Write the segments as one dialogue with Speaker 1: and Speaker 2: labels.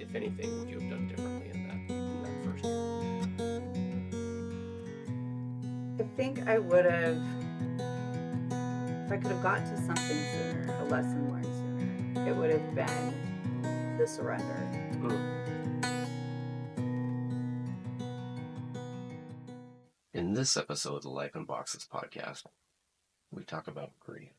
Speaker 1: if anything, would you have done differently in that first year?
Speaker 2: I think I would have, if I could have got to something sooner, a lesson learned sooner, it would have been the surrender.
Speaker 1: In this episode of the Life in Boxes podcast, we talk about grief.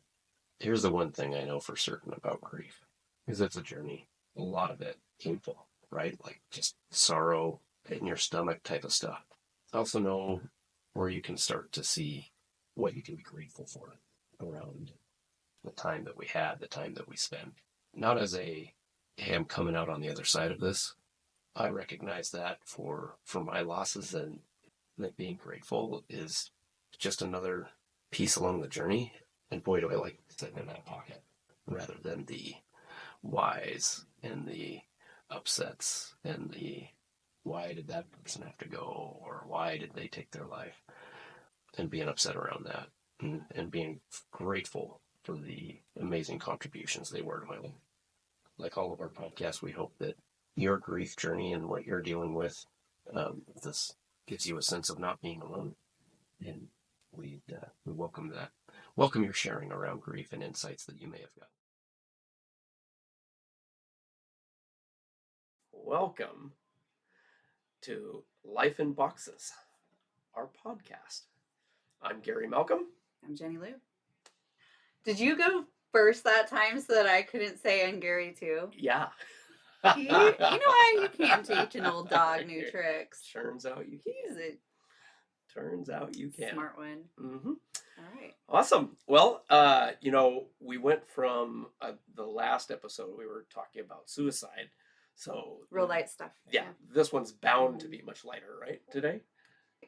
Speaker 1: Here's the one thing I know for certain about grief, is it's a journey. A lot of it painful, right? Like just sorrow in your stomach type of stuff. I also know where you can start to see what you can be grateful for around the time that we had, the time that we spent. Not as a, hey, I'm coming out on the other side of this. I recognize that for my losses, and that being grateful is just another piece along the journey. And boy, do I like sitting in that pocket rather than the whys and the upsets and the why did that person have to go or why did they take their life, and being upset around that, and being grateful for the amazing contributions they were to my life. Like all of our podcasts, we hope that your grief journey and what you're dealing with, this gives you a sense of not being alone. And we welcome that. Welcome your sharing around grief and insights that you may have got. Welcome to Life in Boxes, our podcast. I'm Gary Malcolm.
Speaker 2: I'm Jenny Lou. Did you go first that time so that I couldn't say I'm Gary too?
Speaker 1: Yeah.
Speaker 2: You know how you can't teach an old dog new tricks.
Speaker 1: Turns out you can.
Speaker 2: He's a
Speaker 1: Turns out you can.
Speaker 2: smart one.
Speaker 1: Mm-hmm.
Speaker 2: All right.
Speaker 1: Awesome. Well, we went from the last episode, we were talking about suicide. So
Speaker 2: real light stuff.
Speaker 1: Yeah, this one's bound to be much lighter, right, today?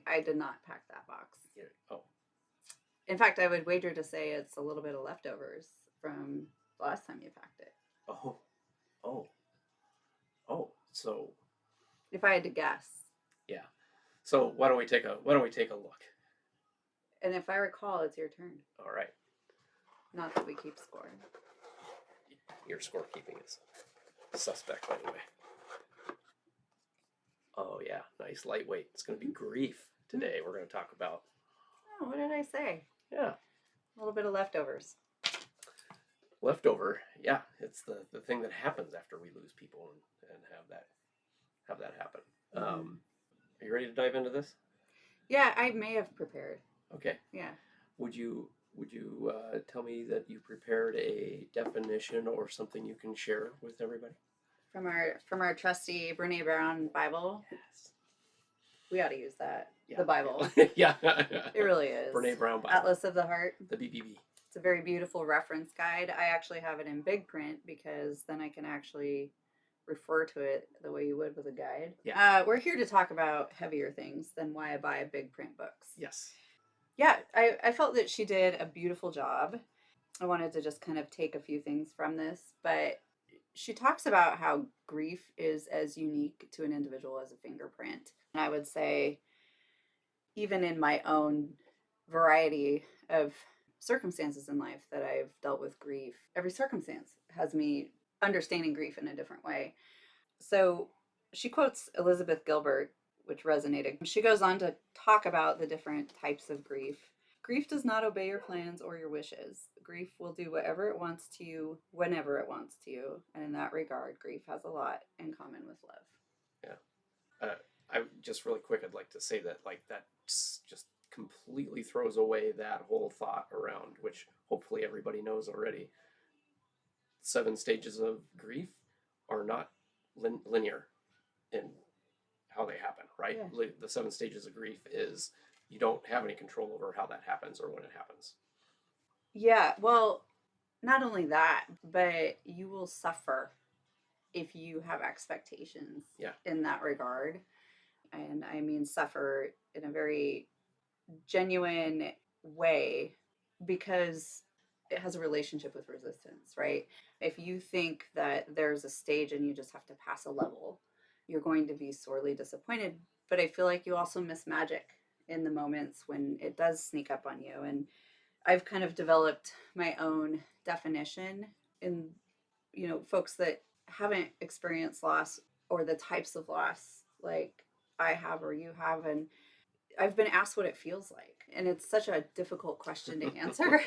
Speaker 2: I did not pack that box.
Speaker 1: Yeah. Oh.
Speaker 2: In fact, I would wager to say it's a little bit of leftovers from the last time you packed it.
Speaker 1: Oh. So
Speaker 2: if I had to guess.
Speaker 1: Yeah. So why don't we take a look?
Speaker 2: And if I recall, it's your turn.
Speaker 1: All right.
Speaker 2: Not that we keep score.
Speaker 1: Your scorekeeping is suspect anyway. Oh yeah, nice lightweight. It's going to be grief today. We're going to talk about.
Speaker 2: Oh, what did I say?
Speaker 1: Yeah.
Speaker 2: A little bit of leftovers.
Speaker 1: Leftover, yeah. It's the thing that happens after we lose people and have that happen.
Speaker 2: Mm-hmm.
Speaker 1: Are you ready to dive into this?
Speaker 2: Yeah, I may have prepared.
Speaker 1: Okay.
Speaker 2: Yeah.
Speaker 1: Would you tell me that you prepared a definition or something you can share with everybody?
Speaker 2: From our trusty Brene Brown Bible.
Speaker 1: Yes.
Speaker 2: We ought to use that.
Speaker 1: Yeah.
Speaker 2: The Bible.
Speaker 1: Yeah.
Speaker 2: It really is.
Speaker 1: Brene Brown Bible.
Speaker 2: Atlas of the Heart.
Speaker 1: The BBB.
Speaker 2: It's a very beautiful reference guide. I actually have it in big print because then I can actually refer to it the way you would with a guide.
Speaker 1: Yeah.
Speaker 2: We're here to talk about heavier things than why I buy big print books.
Speaker 1: Yes.
Speaker 2: Yeah, I felt that she did a beautiful job. I wanted to just kind of take a few things from this, but she talks about how grief is as unique to an individual as a fingerprint. And I would say, even in my own variety of circumstances in life that I've dealt with grief, every circumstance has me understanding grief in a different way. So she quotes Elizabeth Gilbert, which resonated. She goes on to talk about the different types of grief. Grief does not obey your plans or your wishes. Grief will do whatever it wants to you, whenever it wants to you. And in that regard, grief has a lot in common with love.
Speaker 1: Yeah. I just really quick, I'd like to say that that just completely throws away that whole thought around, which hopefully everybody knows already. 7 stages of grief are not linear in how they happen, right? Yeah. The 7 stages of grief is you don't have any control over how that happens or when it happens.
Speaker 2: Yeah, well, not only that, but you will suffer if you have expectations in that regard. And I mean suffer in a very genuine way because it has a relationship with resistance, right? If you think that there's a stage and you just have to pass a level, you're going to be sorely disappointed. But I feel like you also miss magic in the moments when it does sneak up on you. And I've kind of developed my own definition in, folks that haven't experienced loss or the types of loss like I have or you have. And I've been asked what it feels like, and it's such a difficult question to answer.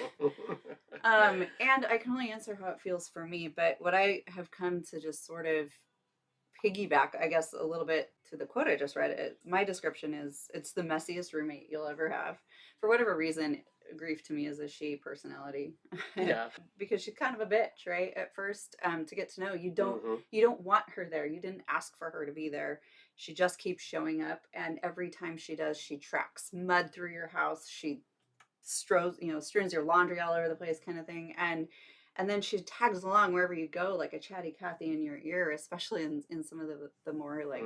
Speaker 2: And I can only answer how it feels for me. But what I have come to just sort of piggyback, I guess, a little bit to the quote I just read. My description is it's the messiest roommate you'll ever have. For whatever reason, grief to me is a she personality.
Speaker 1: Yeah.
Speaker 2: Because she's kind of a bitch, right? At first, to get to know
Speaker 1: Mm-hmm.
Speaker 2: you don't want her there. You didn't ask for her to be there. She just keeps showing up, and every time she does, she tracks mud through your house. She strews your laundry all over the place, kind of thing. And then she tags along wherever you go, like a chatty Cathy in your ear, especially in some of the more like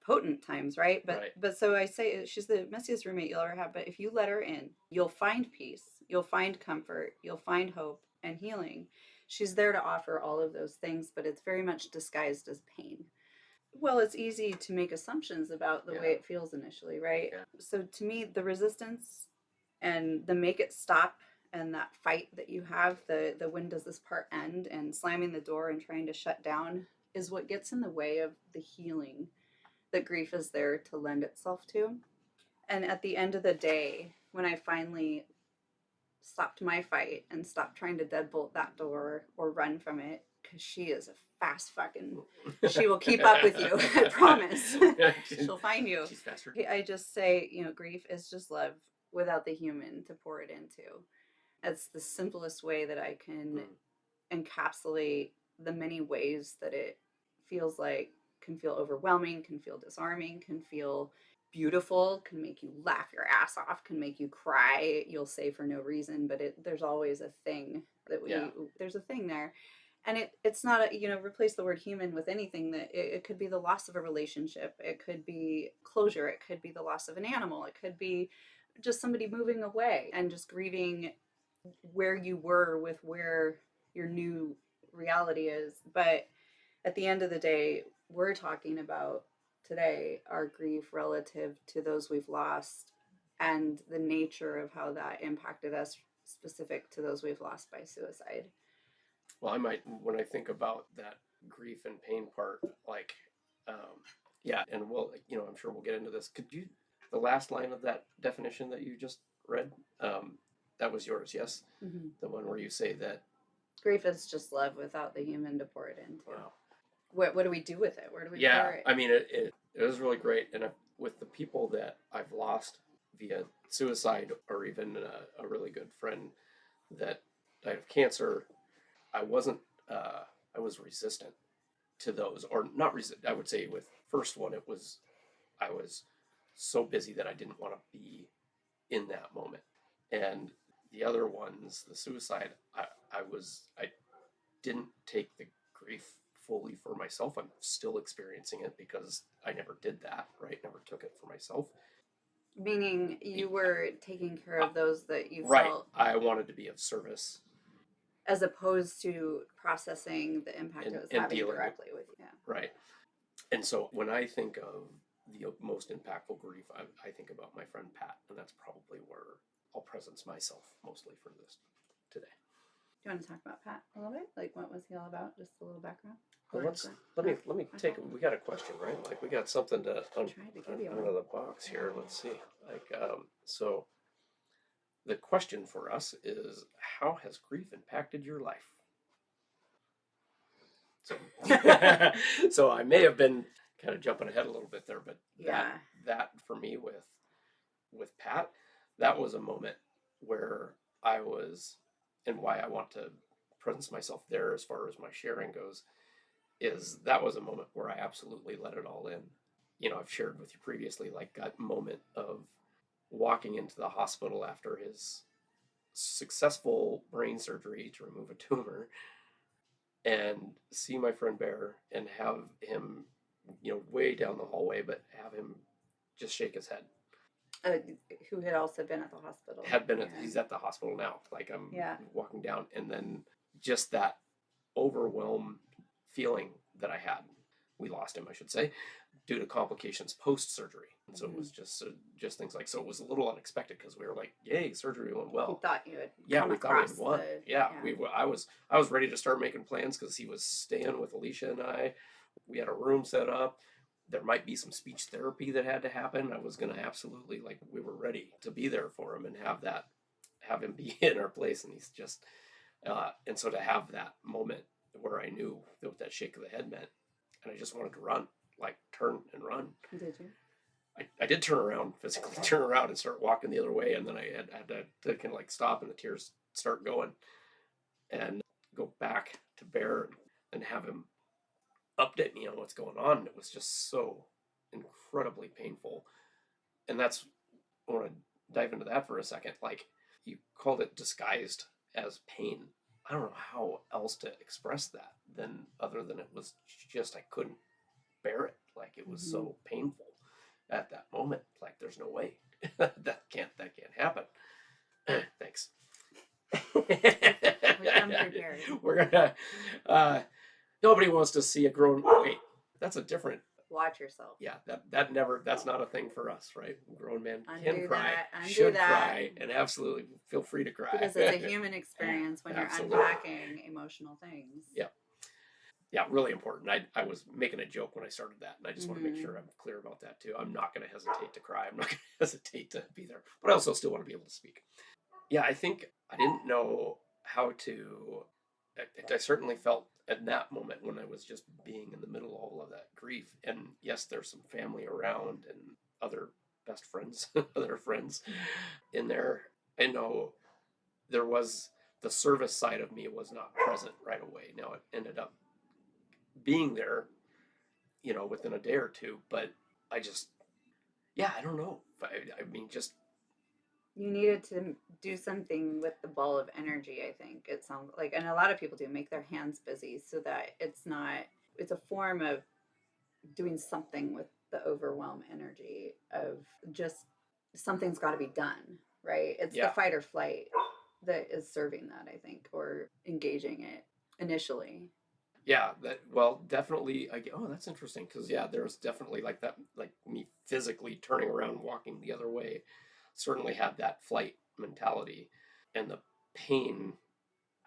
Speaker 2: potent times, right? But so I say she's the messiest roommate you'll ever have. But if you let her in, you'll find peace, you'll find comfort, you'll find hope and healing. She's there to offer all of those things, but it's very much disguised as pain. Well, it's easy to make assumptions about the way it feels initially, right?
Speaker 1: Yeah.
Speaker 2: So to me, the resistance and the make it stop and that fight that you have, the when does this part end, and slamming the door and trying to shut down is what gets in the way of the healing that grief is there to lend itself to. And at the end of the day, when I finally stopped my fight and stopped trying to deadbolt that door or run from it, because she is a fast fucking, she will keep up with you. I promise. She'll find you.
Speaker 1: She's faster.
Speaker 2: I just say, grief is just love without the human to pour it into. It's the simplest way that I can encapsulate the many ways that it feels like, can feel overwhelming, can feel disarming, can feel beautiful, can make you laugh your ass off, can make you cry, you'll say for no reason, but there's always a thing that there's a thing there. And it's not replace the word human with anything. That it could be the loss of a relationship, it could be closure, it could be the loss of an animal, it could be just somebody moving away and just grieving where you were with where your new reality is. But at the end of the day, we're talking about today our grief relative to those we've lost and the nature of how that impacted us, specific to those we've lost by suicide.
Speaker 1: Well, when I think about that grief and pain part, like, yeah, and I'm sure we'll get into this. The last line of that definition that you just read, that was yours, yes?
Speaker 2: Mm-hmm.
Speaker 1: The one where you say that
Speaker 2: grief is just love without the human to pour it into.
Speaker 1: Wow.
Speaker 2: What do we do with it? Where do we pour it?
Speaker 1: I mean, it was really great. And with the people that I've lost via suicide, or even a really good friend that died of cancer, I was resistant to those, or not resistant. I would say with first one, I was so busy that I didn't want to be in that moment. And the other ones, the suicide, I didn't take the grief fully for myself. I'm still experiencing it because I never did that, right? Never took it for myself.
Speaker 2: Meaning you were taking care of those that you
Speaker 1: right.
Speaker 2: felt.
Speaker 1: I wanted to be of service.
Speaker 2: As opposed to processing the impact it was having directly with you. Yeah.
Speaker 1: Right. And so when I think of the most impactful grief, I think about my friend Pat, and that's probably where I'll presence myself mostly for this today.
Speaker 2: Do you want to talk about Pat a little bit? Like, what was he all about? Just a little background.
Speaker 1: Well, let me take. We got a question, right? Like, we got something to out of the box here. Let's see. Like, so the question for us is, how has grief impacted your life? So, so I may have been kind of jumping ahead a little bit there, but that for me with Pat, that was a moment where I was, and why I want to presence myself there as far as my sharing goes, is that was a moment where I absolutely let it all in. I've shared with you previously, like, that moment of walking into the hospital after his successful brain surgery to remove a tumor, and see my friend Bear and have him, way down the hallway, but have him just shake his head.
Speaker 2: Who had also been at the hospital.
Speaker 1: He's at the hospital now. Like, I'm walking down, and then just that overwhelmed feeling that I had. We lost him, I should say, due to complications post-surgery. And so it was just things like, so it was a little unexpected because we were like, yay, surgery went well.
Speaker 2: You thought you had
Speaker 1: we thought we had won. I was ready to start making plans because he was staying with Alicia and I We had a room set up. There might be some speech therapy that had to happen. I was going to absolutely, like, we were ready to be there for him and have him be in our place. And he's just, and so to have that moment where I knew what that shake of the head meant, and I just wanted to run, like turn and run.
Speaker 2: Did you?
Speaker 1: I did turn around, physically turn around and start walking the other way. And then I had to kind of like stop and the tears start going and go back to Bear and have him update me on what's going on. It was just so incredibly painful. And that's, I want to dive into that for a second. Like, you called it disguised as pain. I don't know how else to express that than other than it was just, I couldn't bear it. Like, it was so painful at that moment. Like, there's no way that can't happen. Thanks.
Speaker 2: We come prepared.
Speaker 1: We're gonna. Nobody wants to see a grown. Wait, that's a different.
Speaker 2: Watch yourself.
Speaker 1: Yeah, that never. That's not a thing for us, right? Grown men can cry,
Speaker 2: Undo
Speaker 1: should
Speaker 2: that.
Speaker 1: cry, and absolutely feel free to cry.
Speaker 2: Because it's a human experience when you're unpacking emotional things.
Speaker 1: Yeah. Yeah, really important. I was making a joke when I started that, and I just want to make sure I'm clear about that too. I'm not going to hesitate to cry. I'm not going to hesitate to be there, but I also still want to be able to speak. Yeah, I think I didn't know how to. I certainly felt at that moment when I was just being in the middle of all of that grief, and yes, there's some family around and other best friends, other friends in there. I know there was the service side of me was not present right away. Now it ended up being there, within a day or two, but I just, yeah, I don't know. I mean, just
Speaker 2: you needed to do something with the ball of energy, I think it sounds like, and a lot of people do make their hands busy so that it's a form of doing something with the overwhelm energy of just something's got to be done, right? It's the fight or flight that is serving that, I think, or engaging it initially.
Speaker 1: Yeah, definitely. Oh, that's interesting because there was definitely like that, like me physically turning around and walking the other way, certainly had that flight mentality, and the pain.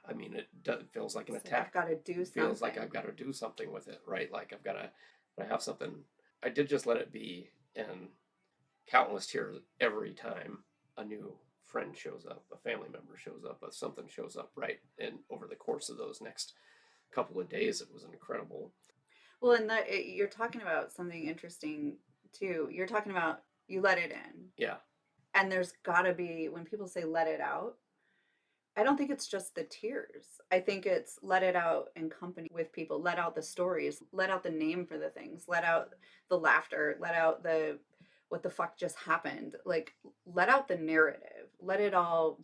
Speaker 1: I mean, it feels like an attack.
Speaker 2: I've got to do something.
Speaker 1: Feels like I've got to do something with it, right? Like I have something. I did just let it be, and countless tears every time a new friend shows up, a family member shows up, something shows up, right? And over the course of those next couple of days, it was incredible.
Speaker 2: Well, and you're talking about something interesting too. You're talking about you let it in.
Speaker 1: Yeah.
Speaker 2: And there's got to be, when people say let it out, I don't think it's just the tears. I think it's let it out in company with people, let out the stories, let out the name for the things, let out the laughter, let out the what the fuck just happened. Like, let out the narrative. Let it all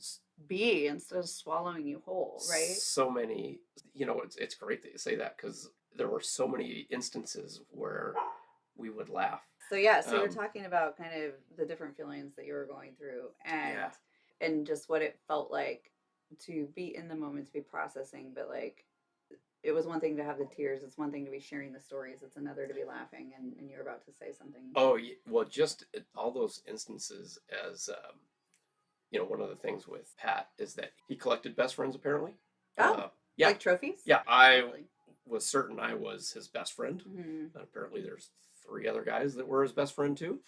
Speaker 2: be instead of swallowing you whole, right?
Speaker 1: So many, it's great that you say that because there were so many instances where we would laugh.
Speaker 2: So you're talking about kind of the different feelings that you were going through and just what it felt like to be in the moment, to be processing, but like it was one thing to have the tears, it's one thing to be sharing the stories, it's another to be laughing, and you're about to say something.
Speaker 1: Oh, well, just all those instances as one of the things with Pat is that he collected best friends apparently.
Speaker 2: Yeah, like trophies.
Speaker 1: Yeah, I was certain I was his best friend, and apparently there's 3 other guys that were his best friend too.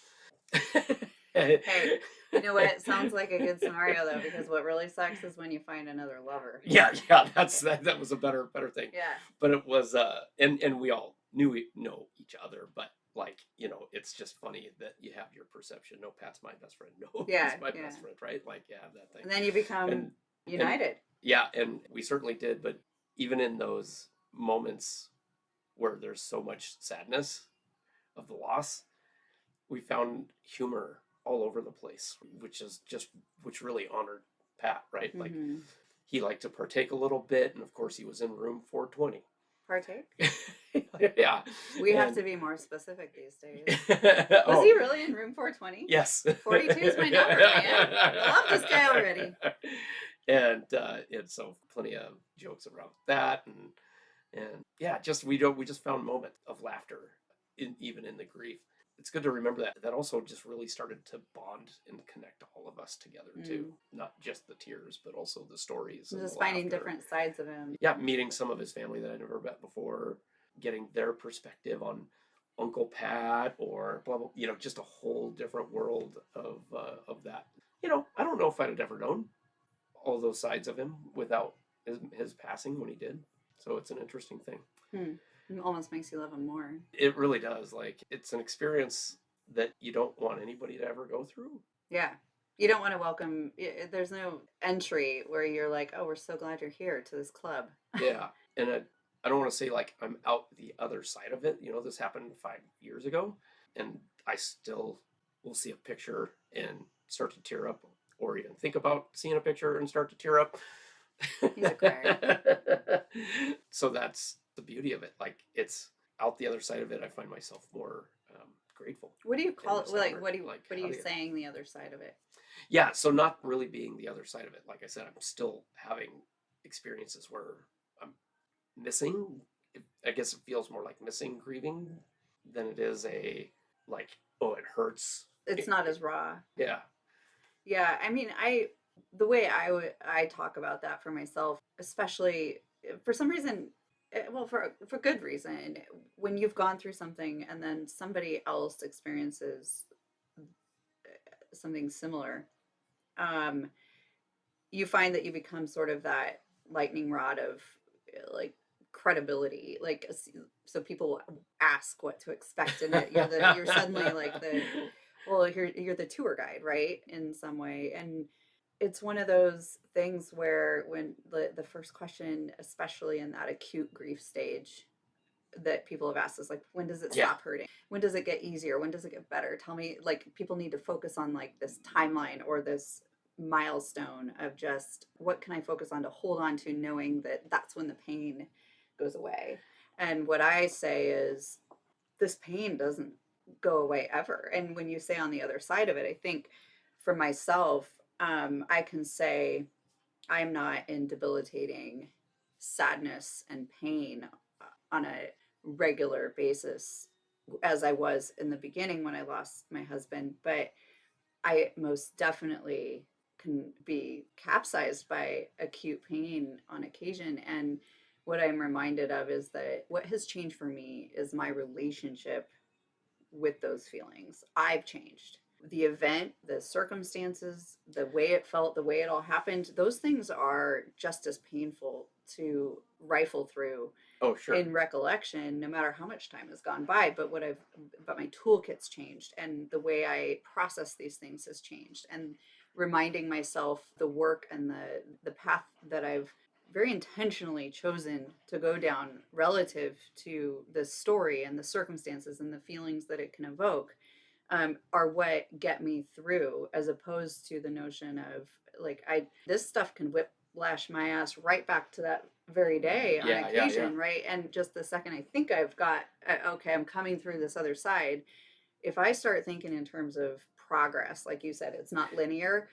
Speaker 2: Hey, you know what? It sounds like a good scenario though, because what really sucks is when you find another lover.
Speaker 1: Yeah, that was a better thing.
Speaker 2: Yeah.
Speaker 1: But it was and we all know each other, but like, it's just funny that you have your perception. No, Pat's my best friend. No, he's my best friend, right? Like you have that thing.
Speaker 2: And then you become united.
Speaker 1: And we certainly did, but even in those moments where there's so much sadness of the loss, we found humor all over the place, which really honored Pat, right? Like he liked to partake a little bit, and of course he was in room 420.
Speaker 2: Partake?
Speaker 1: Yeah.
Speaker 2: We have to be more specific these days. Was he really in room 420?
Speaker 1: Yes.
Speaker 2: 42 is my number, man. I love this guy already.
Speaker 1: And so plenty of jokes around that, and yeah, we just found moments of laughter even in the grief. It's good to remember that also just really started to bond and connect all of us together too. Not just the tears, but also the stories.
Speaker 2: Just finding different sides of him.
Speaker 1: Yeah, meeting some of his family that I never met before. getting their perspective on Uncle Pat or blah blah. Just a whole different world of that. I don't know if I'd have ever known all those sides of him without his passing when he did. So it's an interesting thing.
Speaker 2: Hmm. It almost makes you love him more.
Speaker 1: It really does. Like, it's an experience that you don't want anybody to ever go through.
Speaker 2: Yeah. You don't want to welcome, there's no entry where you're like, oh, we're so glad you're here to this club.
Speaker 1: Yeah. And I don't want to say like I'm out the other side of it. This happened 5 years ago, and I still will see a picture and start to tear up, or even think about seeing a picture and start to tear up.
Speaker 2: He's a crier.
Speaker 1: So that's the beauty of it. Like, it's out the other side of it. I find myself more grateful.
Speaker 2: What do you call it? Like,
Speaker 1: honored.
Speaker 2: what do you,
Speaker 1: Like,
Speaker 2: what are you saying the other side of it?
Speaker 1: Yeah, so not really being the other side of it. Like I said, I'm still having experiences where I'm missing. I guess it feels more like missing grieving than it is like, oh, it hurts.
Speaker 2: It's not as raw.
Speaker 1: Yeah.
Speaker 2: Yeah, I mean, the way I talk about that for myself, especially for some reason, well, for good reason, when you've gone through something and then somebody else experiences something similar, um, you find that you become sort of that lightning rod of like credibility, like so people ask what to expect in it. You're suddenly like the well, you're the tour guide, right, in some way. And it's one of those things where when the first question, especially in that acute grief stage, that people have asked is like, when does it
Speaker 1: Yeah.
Speaker 2: stop hurting? When does it get easier? When does it get better? Tell me. Like, people need to focus on like this timeline or this milestone of just what can I focus on to hold on to, knowing that that's when the pain goes away. And what I say is, this pain doesn't go away ever. And when you say on the other side of it, I think for myself, I can say I'm not in debilitating sadness and pain on a regular basis as I was in the beginning when I lost my husband, but I most definitely can be capsized by acute pain on occasion. And what I'm reminded of is that what has changed for me is my relationship with those feelings. I've changed. The event, the circumstances, the way it felt, the way it all happened, those things are just as painful to rifle through.
Speaker 1: Oh, sure.
Speaker 2: In recollection, no matter how much time has gone by. But my toolkit's changed, and the way I process these things has changed, and reminding myself the work and the path that I've very intentionally chosen to go down relative to the story and the circumstances and the feelings that it can evoke, are what get me through, as opposed to the notion of like, this stuff can whiplash my ass right back to that very day on occasion, right? And just the second I think I've got, okay, I'm coming through this other side, if I start thinking in terms of progress, like you said, it's not linear,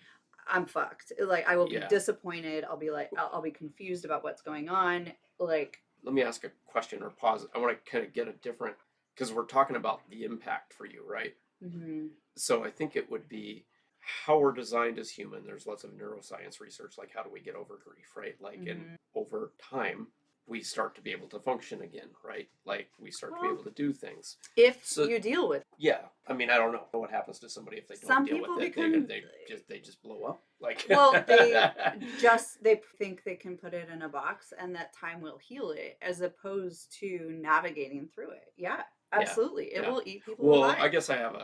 Speaker 2: I'm fucked. Like, I will be disappointed. I'll be like, I'll be confused about what's going on. Like,
Speaker 1: let me ask a question or pause. I want to kind of get a different, because we're talking about the impact for you, right?
Speaker 2: mm-hmm.
Speaker 1: So I think it would be how we're designed as human. There's lots of neuroscience research, like how do we get over grief, right? Like,
Speaker 2: Mm-hmm.
Speaker 1: and over time, we start to be able to function again, right? Like, we start to be able to do things.
Speaker 2: If you deal with it.
Speaker 1: Yeah. I mean, I don't know what happens to somebody if they don't deal with it. They just blow up. Like,
Speaker 2: well, they think they can put it in a box and that time will heal it, as opposed to navigating through it. Yeah. Absolutely. It will eat people alive.
Speaker 1: I guess I have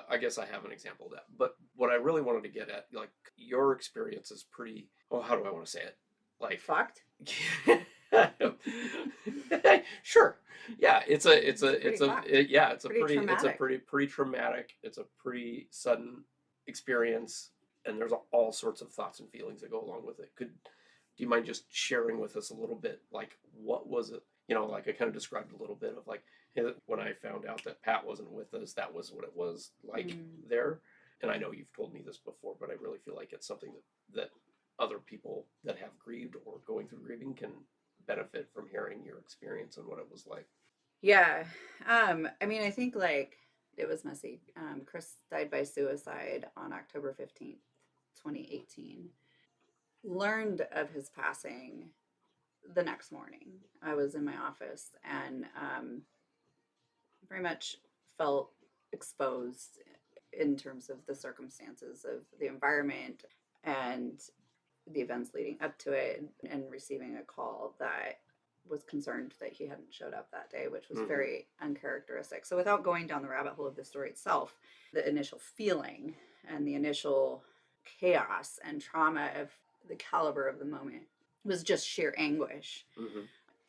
Speaker 1: an example of that. But what I really wanted to get at, like, your experience is pretty, well, how do I want to say it? Like,
Speaker 2: fucked.
Speaker 1: Sure. Yeah, it's a pretty traumatic. It's a pretty sudden experience, and there's all sorts of thoughts and feelings that go along with it. Do you mind just sharing with us a little bit, like, what was it? Like, I kind of described a little bit of like, when I found out that Pat wasn't with us, that was what it was like there. And I know you've told me this before, but I really feel like it's something that other people that have grieved or going through grieving can benefit from hearing your experience and what it was like.
Speaker 2: Yeah. I mean, I think, like, it was messy. Chris died by suicide on October 15th, 2018. Learned of his passing the next morning. I was in my office, and very much felt exposed in terms of the circumstances of the environment and the events leading up to it, and receiving a call that was concerned that he hadn't showed up that day, which was very uncharacteristic. So, without going down the rabbit hole of the story itself, the initial feeling and the initial chaos and trauma of the caliber of the moment was just sheer anguish.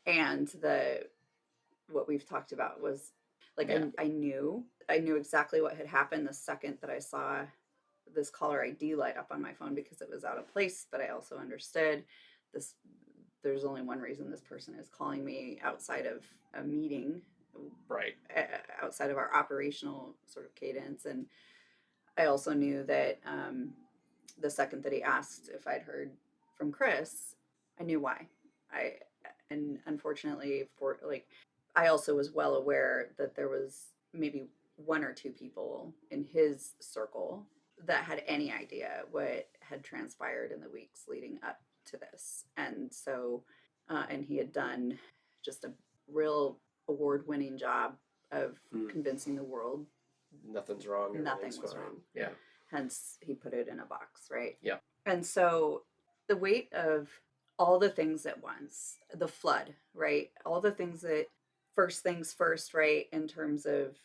Speaker 2: And the what we've talked about was like,
Speaker 1: Yeah.
Speaker 2: I knew exactly what had happened the second that I saw this caller ID light up on my phone, because it was out of place, but I also understood this. There's only one reason this person is calling me outside of a meeting,
Speaker 1: Right.
Speaker 2: outside of our operational sort of cadence. And I also knew that the second that he asked if I'd heard from Chris, I knew why. I and unfortunately, for like, I also was well aware that there was maybe one or two people in his circle that had any idea what had transpired in the weeks leading up to this. And so, and he had done just a real award-winning job of convincing the world
Speaker 1: Nothing's wrong.
Speaker 2: nothing was
Speaker 1: fine.
Speaker 2: wrong.
Speaker 1: Yeah.
Speaker 2: Hence, he put it in a box, right?
Speaker 1: Yeah.
Speaker 2: And so the weight of all the things at once, the flood, right? All the things that, first things first, right? In terms of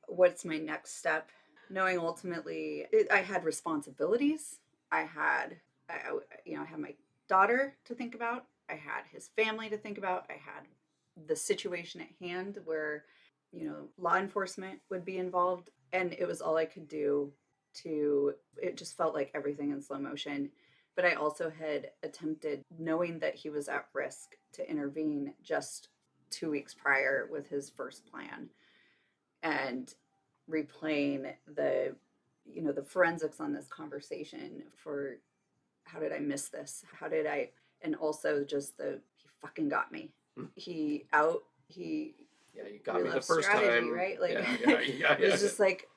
Speaker 2: what's my next step? Knowing ultimately, I had responsibilities. I had, I had my daughter to think about. I had his family to think about. I had the situation at hand where, law enforcement would be involved. And it was all I could do it just felt like everything in slow motion. But I also had attempted, knowing that he was at risk, to intervene just 2 weeks prior with his first plan, and replaying the forensics on this conversation for how did I miss this? How did I, and also just he fucking got me. He
Speaker 1: Yeah, you got me the
Speaker 2: loves
Speaker 1: first
Speaker 2: strategy,
Speaker 1: time.
Speaker 2: right? Like,
Speaker 1: yeah.
Speaker 2: it was just like,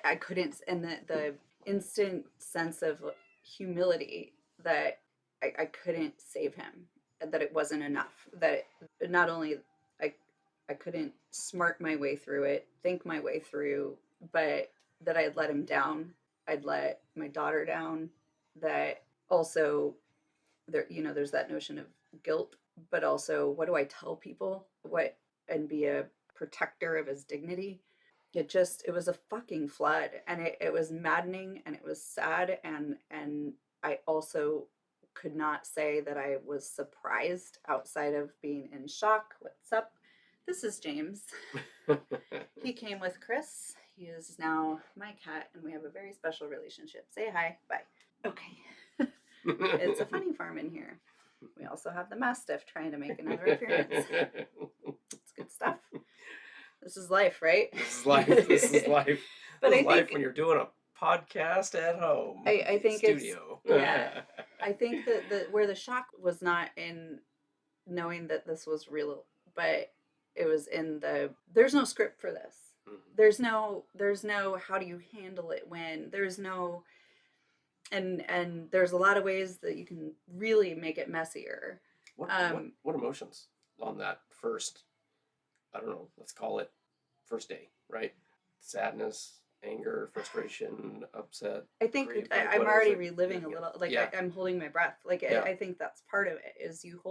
Speaker 2: I couldn't, and the instant sense of humility that I couldn't save him, that it wasn't enough, that not only I, I couldn't smart my way through it, think my way through, but that I had let him down. I'd let my daughter down. That also, there's that notion of guilt, but also, what do I tell people? And be a protector of his dignity. It was a fucking flood, and it was maddening, and it was sad, and I also could not say that I was surprised outside of being in shock. What's up? This is James. He came with Chris. He is now my cat, and we have a very special relationship. Say hi. Bye. Okay. It's a funny farm in here. We also have the Mastiff trying to make another appearance. It's good stuff. This is life, right?
Speaker 1: This is life. This is life.
Speaker 2: But
Speaker 1: this
Speaker 2: I
Speaker 1: is life
Speaker 2: think
Speaker 1: when you're doing a podcast at home.
Speaker 2: I think
Speaker 1: studio.
Speaker 2: I think that where the shock was not in knowing that this was real, but it was in there's no script for this. There's no how do you handle it when there's no, and there's a lot of ways that you can really make it messier.
Speaker 1: What emotions on that first, I don't know, let's call it first day, right? Sadness, anger, frustration, upset.
Speaker 2: I think
Speaker 1: grief,
Speaker 2: I'm already reliving a little, like, I'm holding my breath. Like, I think that's part of it, is you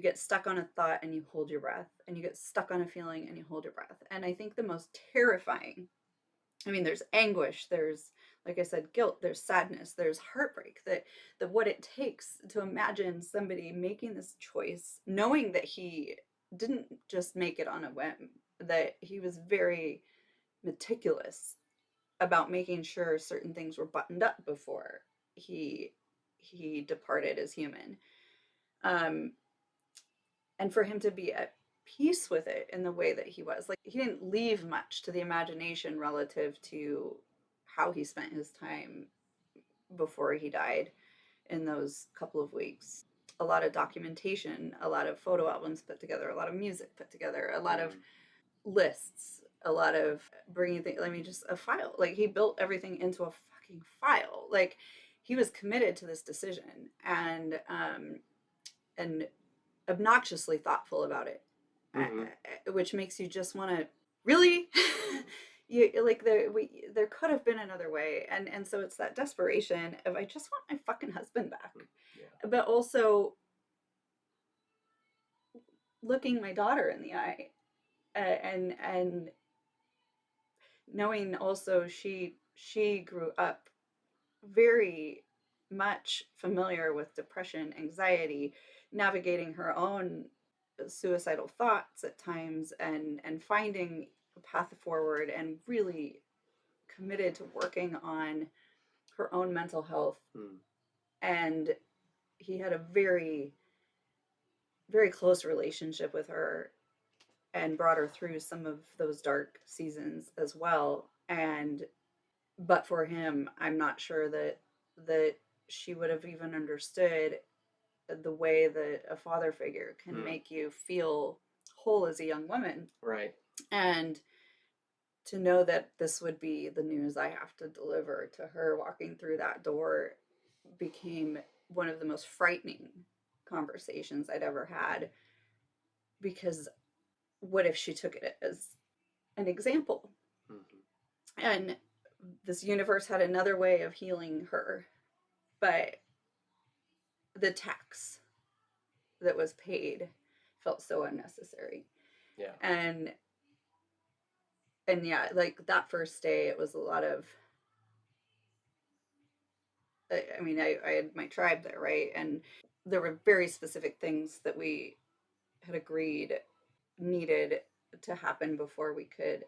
Speaker 2: get stuck on a thought and you hold your breath, and you get stuck on a feeling and you hold your breath. And I think the most terrifying, there's anguish, there's, like I said, guilt, there's sadness, there's heartbreak, that what it takes to imagine somebody making this choice, knowing that he didn't just make it on a whim, that he was very meticulous about making sure certain things were buttoned up before he departed as human. And for him to be at peace with it in the way that he was, like, he didn't leave much to the imagination relative to how he spent his time before he died in those couple of weeks. A lot of documentation, a lot of photo albums put together, a lot of music put together, a lot of lists, a lot of bringing things, just a file. Like, he built everything into a fucking file. Like, he was committed to this decision, and obnoxiously thoughtful about it.
Speaker 1: Mm-hmm.
Speaker 2: which makes you just want to really you like there could have been another way, and so it's that desperation of I just want my fucking husband back,
Speaker 1: Yeah.
Speaker 2: but also looking my daughter in the eye, and knowing also she grew up very much familiar with depression, anxiety, navigating her own suicidal thoughts at times, and finding a path forward, and really committed to working on her own mental health.
Speaker 1: Mm.
Speaker 2: And he had a very very close relationship with her and brought her through some of those dark seasons as well. And but for him, I'm not sure that she would have even understood the way that a father figure can
Speaker 1: Mm.
Speaker 2: make you feel whole as a young woman.
Speaker 1: Right.
Speaker 2: And to know that this would be the news I have to deliver to her walking through that door became one of the most frightening conversations I'd ever had, because what if she took it as an example?
Speaker 1: Mm-hmm.
Speaker 2: And this universe had another way of healing her, but the tax that was paid felt so unnecessary.
Speaker 1: Yeah.
Speaker 2: And yeah, like that first day it was a lot of, I mean, I had my tribe there, right? And there were very specific things that we had agreed needed to happen before we could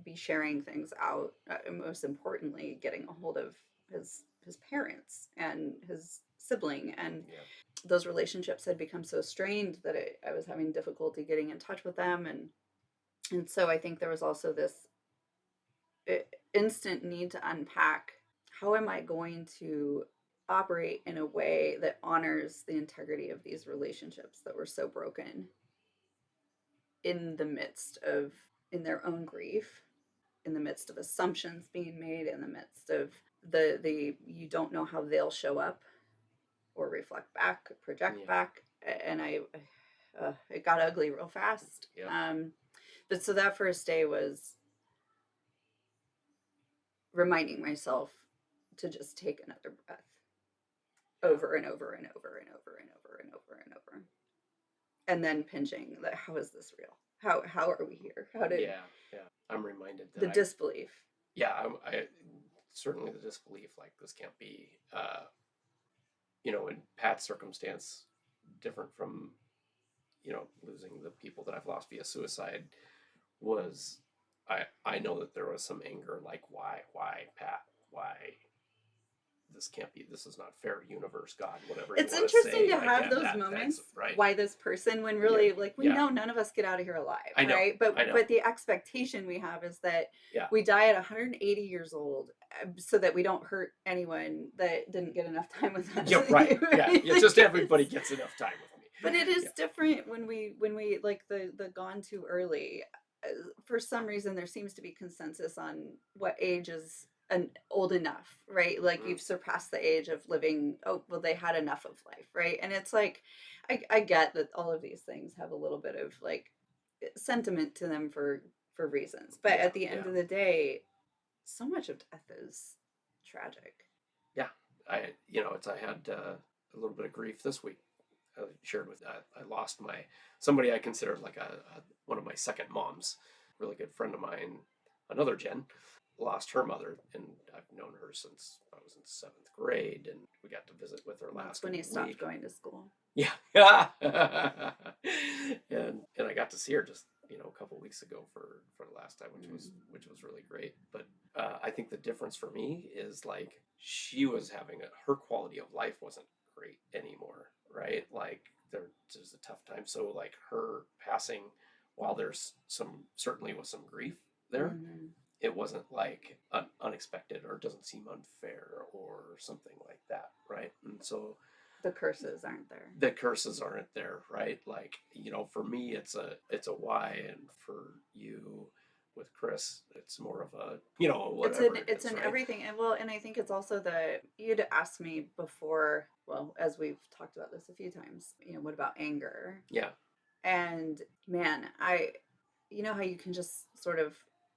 Speaker 2: be sharing things out. And most importantly, getting a hold of his parents and his sibling, and
Speaker 1: Yeah.
Speaker 2: those relationships had become so strained that I was having difficulty getting in touch with them. And so I think there was also this instant need to unpack, how am I going to operate in a way that honors the integrity of these relationships that were so broken in the midst of, in their own grief, in the midst of assumptions being made, in the midst of the you don't know how they'll show up or reflect back, project
Speaker 1: Yeah.
Speaker 2: back. And I it got ugly real fast.
Speaker 1: Yeah.
Speaker 2: But so that first day was reminding myself to just take another breath, over and over and over and over and over and over and over, and then pinching that, how is this real? How are we here? How did
Speaker 1: Yeah. Yeah. I'm reminded that
Speaker 2: the disbelief?
Speaker 1: yeah, I certainly the disbelief, like this can't be, in Pat's circumstance, different from, losing the people that I've lost via suicide, was, I know that there was some anger, like, why, Pat, why, this is not fair, universe, God, whatever you
Speaker 2: It's
Speaker 1: want to
Speaker 2: interesting
Speaker 1: say,
Speaker 2: to
Speaker 1: like,
Speaker 2: have
Speaker 1: yeah,
Speaker 2: those
Speaker 1: that's
Speaker 2: moments.
Speaker 1: right.
Speaker 2: Why this person, when
Speaker 1: Yeah.
Speaker 2: really, like, we
Speaker 1: Yeah.
Speaker 2: know none of us get out of here alive,
Speaker 1: I know.
Speaker 2: right?
Speaker 1: I know.
Speaker 2: But the expectation we have is that
Speaker 1: Yeah.
Speaker 2: we die at 180 years old, so that we don't hurt anyone that didn't get enough time with us.
Speaker 1: Yeah, right. Yeah.
Speaker 2: Right?
Speaker 1: It's just everybody gets enough time with me.
Speaker 2: But it is
Speaker 1: Yeah.
Speaker 2: different when we like the gone too early. For some reason, there seems to be consensus on what age is old enough, right? Like
Speaker 1: Mm.
Speaker 2: you've surpassed the age of living. Oh, well, they had enough of life, right? And it's like, I get that all of these things have a little bit of like sentiment to them for reasons, but
Speaker 1: Yeah.
Speaker 2: at the end
Speaker 1: Yeah.
Speaker 2: of the day, so much of death is tragic.
Speaker 1: Yeah. I had a little bit of grief this week. I shared with I lost somebody I considered like one of my second moms, really good friend of mine, another Jen, lost her mother, and I've known her since I was in seventh grade, and we got to visit with her
Speaker 2: That's
Speaker 1: last
Speaker 2: when you stopped
Speaker 1: week.
Speaker 2: going to school.
Speaker 1: Yeah. and I got to see her just a couple weeks ago for the last time, which was really great. But I think the difference for me is like she was having her quality of life wasn't great anymore, right? Like there's a tough time. So like her passing, while there's certainly was some grief there,
Speaker 2: Mm-hmm.
Speaker 1: it wasn't like unexpected, or it doesn't seem unfair or something like that, right? And so
Speaker 2: The curses aren't there.
Speaker 1: the curses aren't there, right? Like, for me it's a why, and for you with Chris it's more of a whatever
Speaker 2: It's an
Speaker 1: right?
Speaker 2: everything. And well, and I think it's also the, you'd asked me before, well, as we've talked about this a few times, what about anger?
Speaker 1: Yeah.
Speaker 2: And man, you know how you can just sort of,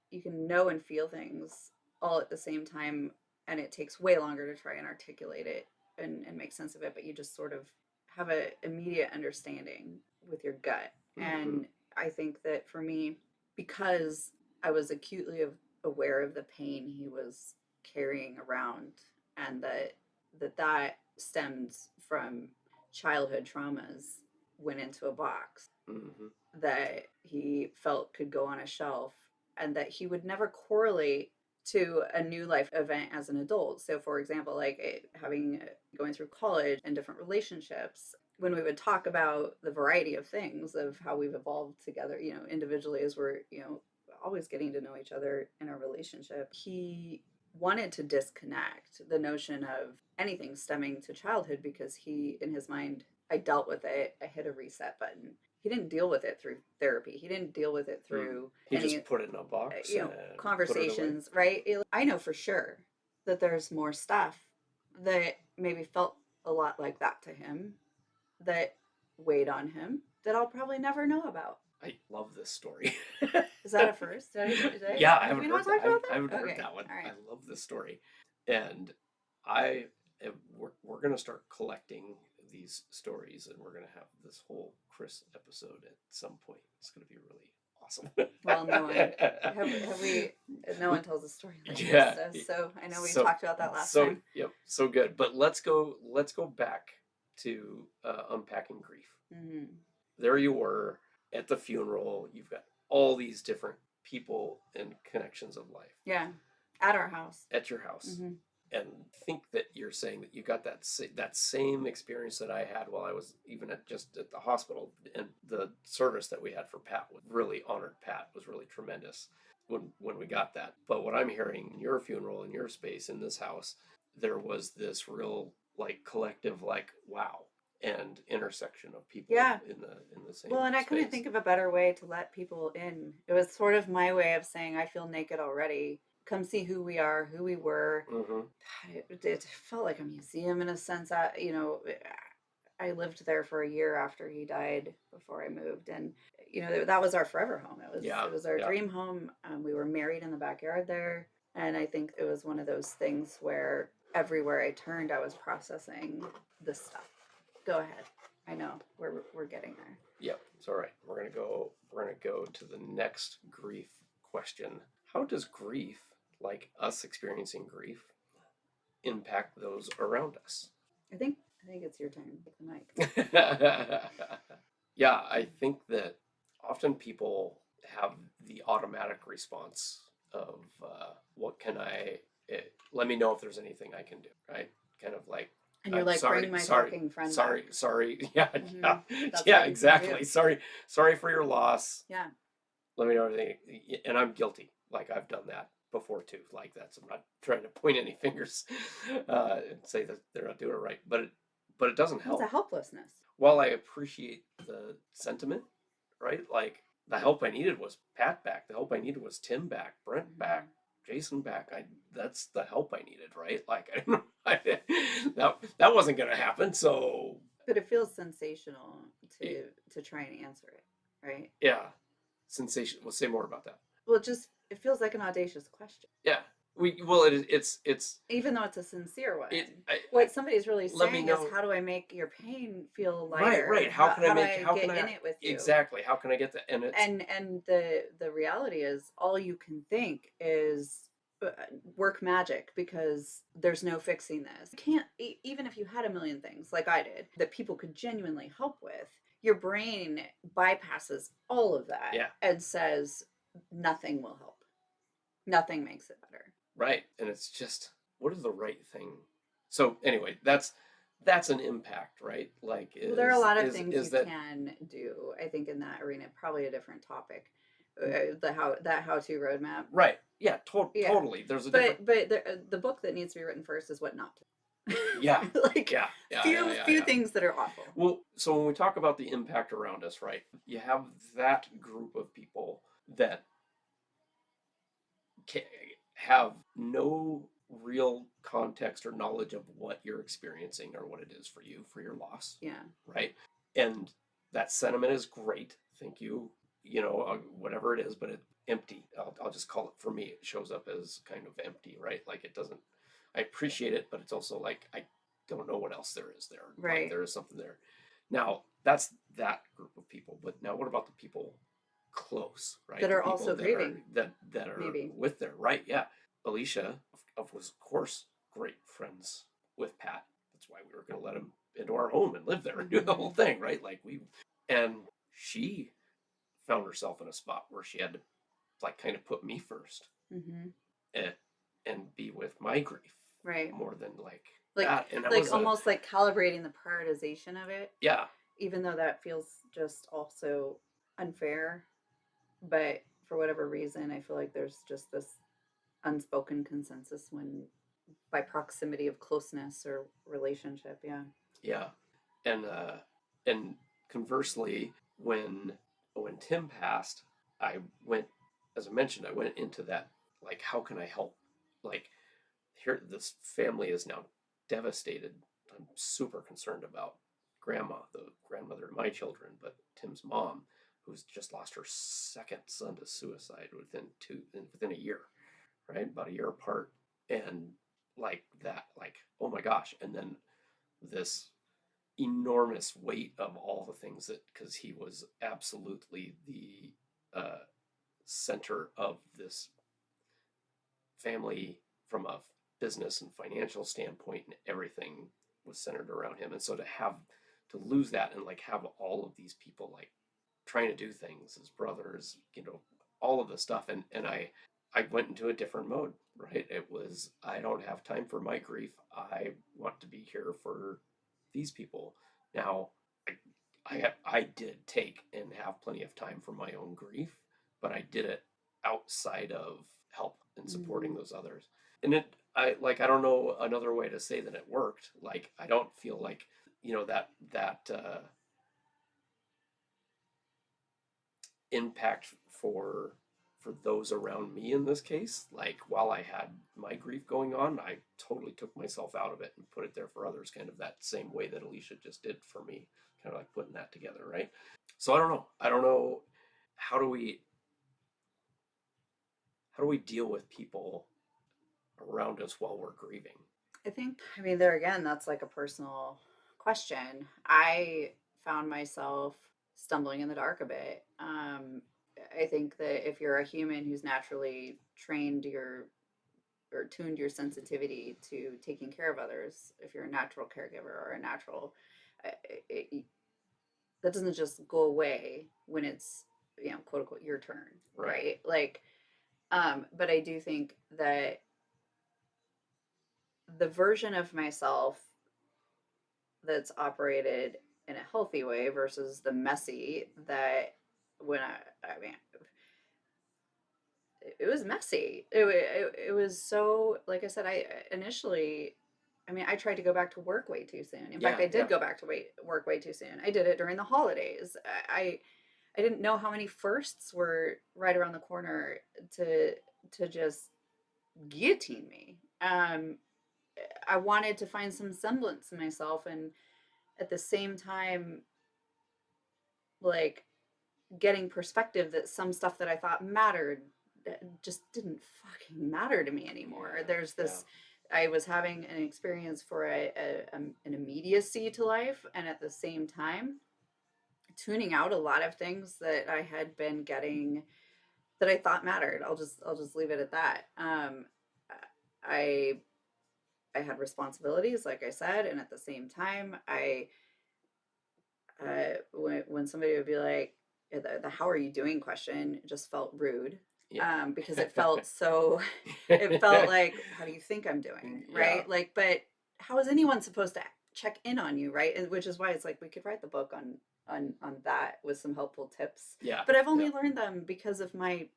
Speaker 2: you can know and feel things all at the same time, and it takes way longer to try and articulate it and make sense of it, but you just sort of have a immediate understanding with your gut.
Speaker 1: Mm-hmm.
Speaker 2: And I think that for me, because I was acutely aware of the pain he was carrying around, and that stems from childhood traumas, went into a box
Speaker 1: Mm-hmm.
Speaker 2: that he felt could go on a shelf, and that he would never correlate to a new life event as an adult. So, for example, like having going through college and different relationships, when we would talk about the variety of things of how we've evolved together, you know, individually as we're, you know, always getting to know each other in our relationship, he wanted to disconnect the notion of anything stemming to childhood, because he, in his mind, I dealt with it, I hit a reset button. He didn't deal with it through therapy. He didn't deal with it
Speaker 1: Mm.
Speaker 2: through
Speaker 1: He
Speaker 2: any,
Speaker 1: just put it in a box
Speaker 2: you know,
Speaker 1: and put it away.
Speaker 2: conversations, right? I know for sure that there's more stuff that maybe felt a lot like that to him, that weighed on him, that I'll probably never know about.
Speaker 1: I love this story.
Speaker 2: Is that a first?
Speaker 1: Yeah, I
Speaker 2: Have we
Speaker 1: haven't
Speaker 2: not
Speaker 1: heard that.
Speaker 2: talked about
Speaker 1: I haven't
Speaker 2: that?
Speaker 1: heard
Speaker 2: Okay,
Speaker 1: that one.
Speaker 2: all
Speaker 1: I
Speaker 2: right.
Speaker 1: love this story, and I we're gonna start collecting these stories, and we're gonna have this whole Chris episode at some point. It's gonna be really awesome.
Speaker 2: Well, no one have we. No one tells a story like
Speaker 1: Yeah.
Speaker 2: this, so I know we
Speaker 1: So
Speaker 2: talked about that last time.
Speaker 1: yep. So good. But let's go. Let's go back to unpacking grief.
Speaker 2: Mm-hmm.
Speaker 1: There you were at the funeral. You've got all these different people and connections of life
Speaker 2: Yeah, at our house.
Speaker 1: at your house.
Speaker 2: Mm-hmm.
Speaker 1: And think that you're saying that you got that same experience that I had while I was even at the hospital, and the service that we had for Pat was really honored. Pat was really tremendous when we got that. But what I'm hearing in your funeral, in your space, in this house, there was this real like collective like wow and intersection of people
Speaker 2: Yeah.
Speaker 1: in the same
Speaker 2: Well, and I couldn't
Speaker 1: space.
Speaker 2: think of a better way to let people in. It was sort of my way of saying, I feel naked already. Come see who we are, who we were.
Speaker 1: Mm-hmm.
Speaker 2: It felt like a museum in a sense. You know, I lived there for a year after he died before I moved, and you know that was our forever home.
Speaker 1: Yeah,
Speaker 2: It was our
Speaker 1: yeah.
Speaker 2: dream home. We were married in the backyard there, and I think it was one of those things where everywhere I turned, I was processing this stuff. Go ahead. I know we're getting there.
Speaker 1: Yep, it's all right. We're gonna go to the next grief question. How does grief, like us experiencing grief, impact those around us?
Speaker 2: I think it's your turn. Take the mic.
Speaker 1: Yeah, I think that often people have the automatic response of what can let me know if there's anything I can do, right? Kind of like
Speaker 2: And you're like,
Speaker 1: sorry,
Speaker 2: bring my
Speaker 1: sorry,
Speaker 2: talking friend
Speaker 1: sorry,
Speaker 2: back.
Speaker 1: sorry. Yeah,
Speaker 2: Mm-hmm.
Speaker 1: yeah,
Speaker 2: That's
Speaker 1: yeah,
Speaker 2: what you can
Speaker 1: exactly.
Speaker 2: do.
Speaker 1: Sorry for your loss.
Speaker 2: Yeah.
Speaker 1: Let me know everything. And I'm guilty. Like I've done that before too. Like I'm not trying to point any fingers and say that they're not doing it right, but it doesn't
Speaker 2: It's a
Speaker 1: help.
Speaker 2: helplessness.
Speaker 1: While I appreciate the sentiment, right? Like the help I needed was Pat back. The help I needed was Tim back, Brent back, Jason back. That's the help I needed, right? Like that wasn't gonna happen. So
Speaker 2: But it feels sensational
Speaker 1: it,
Speaker 2: to try and answer it, right?
Speaker 1: yeah, sensation. We'll say more about that.
Speaker 2: Well, it feels like an audacious question,
Speaker 1: Yeah, it's
Speaker 2: even though it's a sincere one.
Speaker 1: I,
Speaker 2: What somebody's really
Speaker 1: let me
Speaker 2: saying is,
Speaker 1: know.
Speaker 2: how do I make your pain feel
Speaker 1: Right,
Speaker 2: lighter?
Speaker 1: right. How can I
Speaker 2: How do
Speaker 1: make?
Speaker 2: I
Speaker 1: How
Speaker 2: get
Speaker 1: can I
Speaker 2: in it with you?
Speaker 1: exactly? How can I get that? And it's
Speaker 2: And the reality is, all you can think is work magic, because there's no fixing this. You can't, even if you had a million things like I did that people could genuinely help with, your brain bypasses all of that,
Speaker 1: yeah,
Speaker 2: and says nothing will help, nothing makes it better.
Speaker 1: right. And it's just what is the right thing. So anyway, that's an impact, right? Like
Speaker 2: Well, there are a lot of things
Speaker 1: is
Speaker 2: you
Speaker 1: that
Speaker 2: can do, I think, in that arena. Probably a different topic. The how to roadmap.
Speaker 1: right? Yeah,
Speaker 2: Yeah,
Speaker 1: totally. There's a different.
Speaker 2: but the book that needs to be written first is what not to.
Speaker 1: Yeah,
Speaker 2: Like few
Speaker 1: yeah.
Speaker 2: things that are awful.
Speaker 1: Well, so when we talk about the impact around us, right? You have that group of people that have no real context or knowledge of what you're experiencing or what it is for you for your loss,
Speaker 2: Yeah.
Speaker 1: right? And that sentiment is great. thank you, whatever it is, but it's empty. I'll just call it, for me, it shows up as kind of empty, right? Like it doesn't, I appreciate it, but it's also like, I don't know what else there is there. Like
Speaker 2: Right.
Speaker 1: there is something there. Now, that's that group of people. But now what about the people close, right?
Speaker 2: That
Speaker 1: The
Speaker 2: are
Speaker 1: people
Speaker 2: also grieving,
Speaker 1: that are
Speaker 2: maybe.
Speaker 1: with there, right? Yeah. Alicia was, of course, great friends with Pat. That's why we were going to let him into our home and live there and do the whole
Speaker 2: Mm-hmm.
Speaker 1: thing, right? And she found herself in a spot where she had to like kind of put me first
Speaker 2: Mm-hmm.
Speaker 1: and, and be with my grief
Speaker 2: Right.
Speaker 1: more than like
Speaker 2: Like
Speaker 1: that. And that
Speaker 2: like
Speaker 1: was
Speaker 2: almost like calibrating the prioritization of it,
Speaker 1: yeah,
Speaker 2: even though that feels just also unfair. But for whatever reason, I feel like there's just this unspoken consensus when by proximity of closeness or relationship. Yeah.
Speaker 1: yeah. And and conversely, when Tim passed, I went, as I mentioned, I went into that, like, how can I help? Like, here, this family is now devastated. I'm super concerned about grandma, the grandmother of my children, but Tim's mom, who's just lost her second son to suicide within a year, right? About a year apart. And like that, like, oh my gosh. And then this enormous weight of all the things that, because he was absolutely the uh, center of this family from a business and financial standpoint, and everything was centered around him. And so to lose that and like have all of these people like trying to do things, his brothers, all of the stuff, and I went into a different mode, right? It was, I don't have time for my grief. I want to be here for these people. Now, I did take and have plenty of time for my own grief, but I did it outside of help and supporting
Speaker 2: Mm-hmm.
Speaker 1: those others. And I don't know another way to say that it worked. Like I don't feel like that impact for those around me in this case. Like while I had my grief going on, I totally took myself out of it and put it there for others, kind of that same way that Alicia just did for me, kind of like putting that together, right? So I don't know how do we deal with people around us while we're grieving.
Speaker 2: I mean, there again, that's like a personal question. I found myself stumbling in the dark a bit. I think that if you're a human who's naturally trained your or tuned your sensitivity to taking care of others, if you're a natural caregiver or a natural, it, that doesn't just go away when it's, quote unquote, your turn,
Speaker 1: Right.
Speaker 2: right? Like, but I do think that the version of myself that's operated in a healthy way versus the messy that when I mean, it was messy. It was so, like I said, I initially, I mean, I tried to go back to work way too soon. In fact,
Speaker 1: Yeah.
Speaker 2: I
Speaker 1: Yeah.
Speaker 2: did go back to work way too soon. I did it during the holidays. I didn't know how many firsts were right around the corner to just guillotine me. I wanted to find some semblance of myself, and at the same time, like getting perspective that some stuff that I thought mattered just didn't fucking matter to me anymore.
Speaker 1: Yeah.
Speaker 2: There's
Speaker 1: Yeah.
Speaker 2: this, I was having an experience for an immediacy to life, and at the same time, tuning out a lot of things that I had been getting that I thought mattered. I'll just leave it at that. I I had responsibilities, like I said, and at the same time, when somebody would be like, the "How are you doing?" question just felt rude,
Speaker 1: Yeah.
Speaker 2: because it felt so. It felt like, "How do you think I'm doing?"
Speaker 1: Yeah.
Speaker 2: Right? Like, but how is anyone supposed to check in on you, right? And which is why it's like we could write the book on that with some helpful tips.
Speaker 1: Yeah.
Speaker 2: But I've
Speaker 1: Yeah.
Speaker 2: only learned them because of my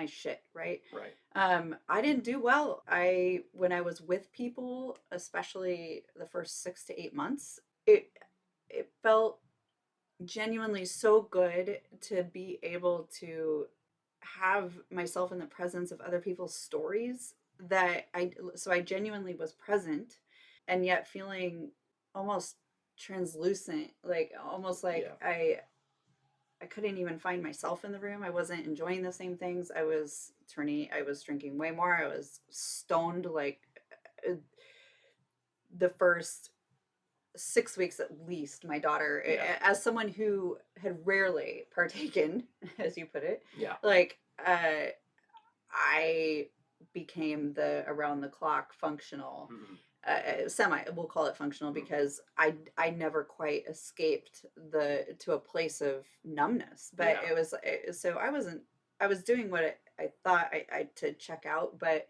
Speaker 2: shit, right?
Speaker 1: Right.
Speaker 2: I didn't do well. I When I was with people, especially the first 6 to 8 months, it felt genuinely so good to be able to have myself in the presence of other people's stories that I genuinely was present, and yet feeling almost translucent, like almost like
Speaker 1: Yeah.
Speaker 2: I couldn't even find myself in the room. I wasn't enjoying the same things. I was drinking way more. I was stoned like uh, the first 6 weeks at least. My daughter, as someone who had rarely partaken, as you put it, like I became the around the clock functional, semi, we'll call it functional, because I never quite escaped the to a place of numbness. But so I was doing what I thought I to check out. But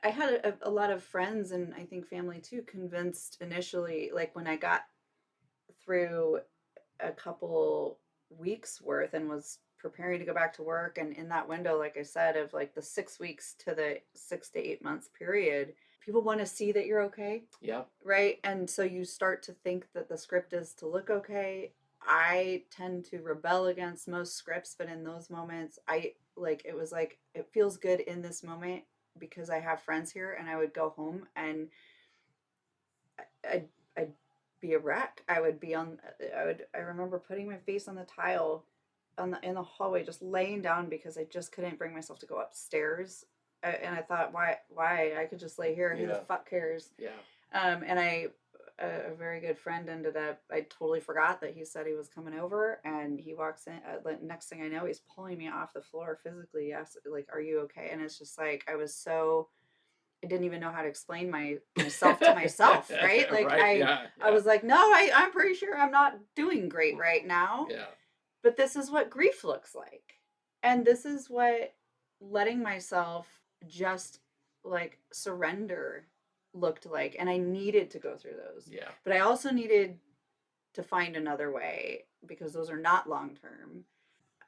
Speaker 2: I had a lot of friends, and I think family too, convinced initially, like when I got through a couple weeks worth and was preparing to go back to work, and in that window, like I said, of like the 6 weeks to the 6 to 8 months period, people want to see that you're okay.
Speaker 1: Yeah.
Speaker 2: Right. And so you start to think that the script is to look okay. I tend to rebel against most scripts, but in those moments, it was like, it feels good in this moment because I have friends here, and I would go home and I'd be a wreck. I remember putting my face on the tile in the hallway, just laying down because I just couldn't bring myself to go upstairs. And I thought, why? I could just lay here. Who the fuck cares?
Speaker 1: Yeah.
Speaker 2: And a very good friend ended up, I totally forgot that he said he was coming over, and he walks in. The next thing I know, he's pulling me off the floor physically. Yes, like, are you okay? And it's just like, I didn't even know how to explain myself to myself, right? Like I was like, no, I'm pretty sure I'm not doing great right now.
Speaker 1: Yeah.
Speaker 2: But this is what grief looks like. And this is what letting myself just like surrender looked like. And I needed to go through those.
Speaker 1: Yeah.
Speaker 2: But I also needed to find another way, because those are not long term.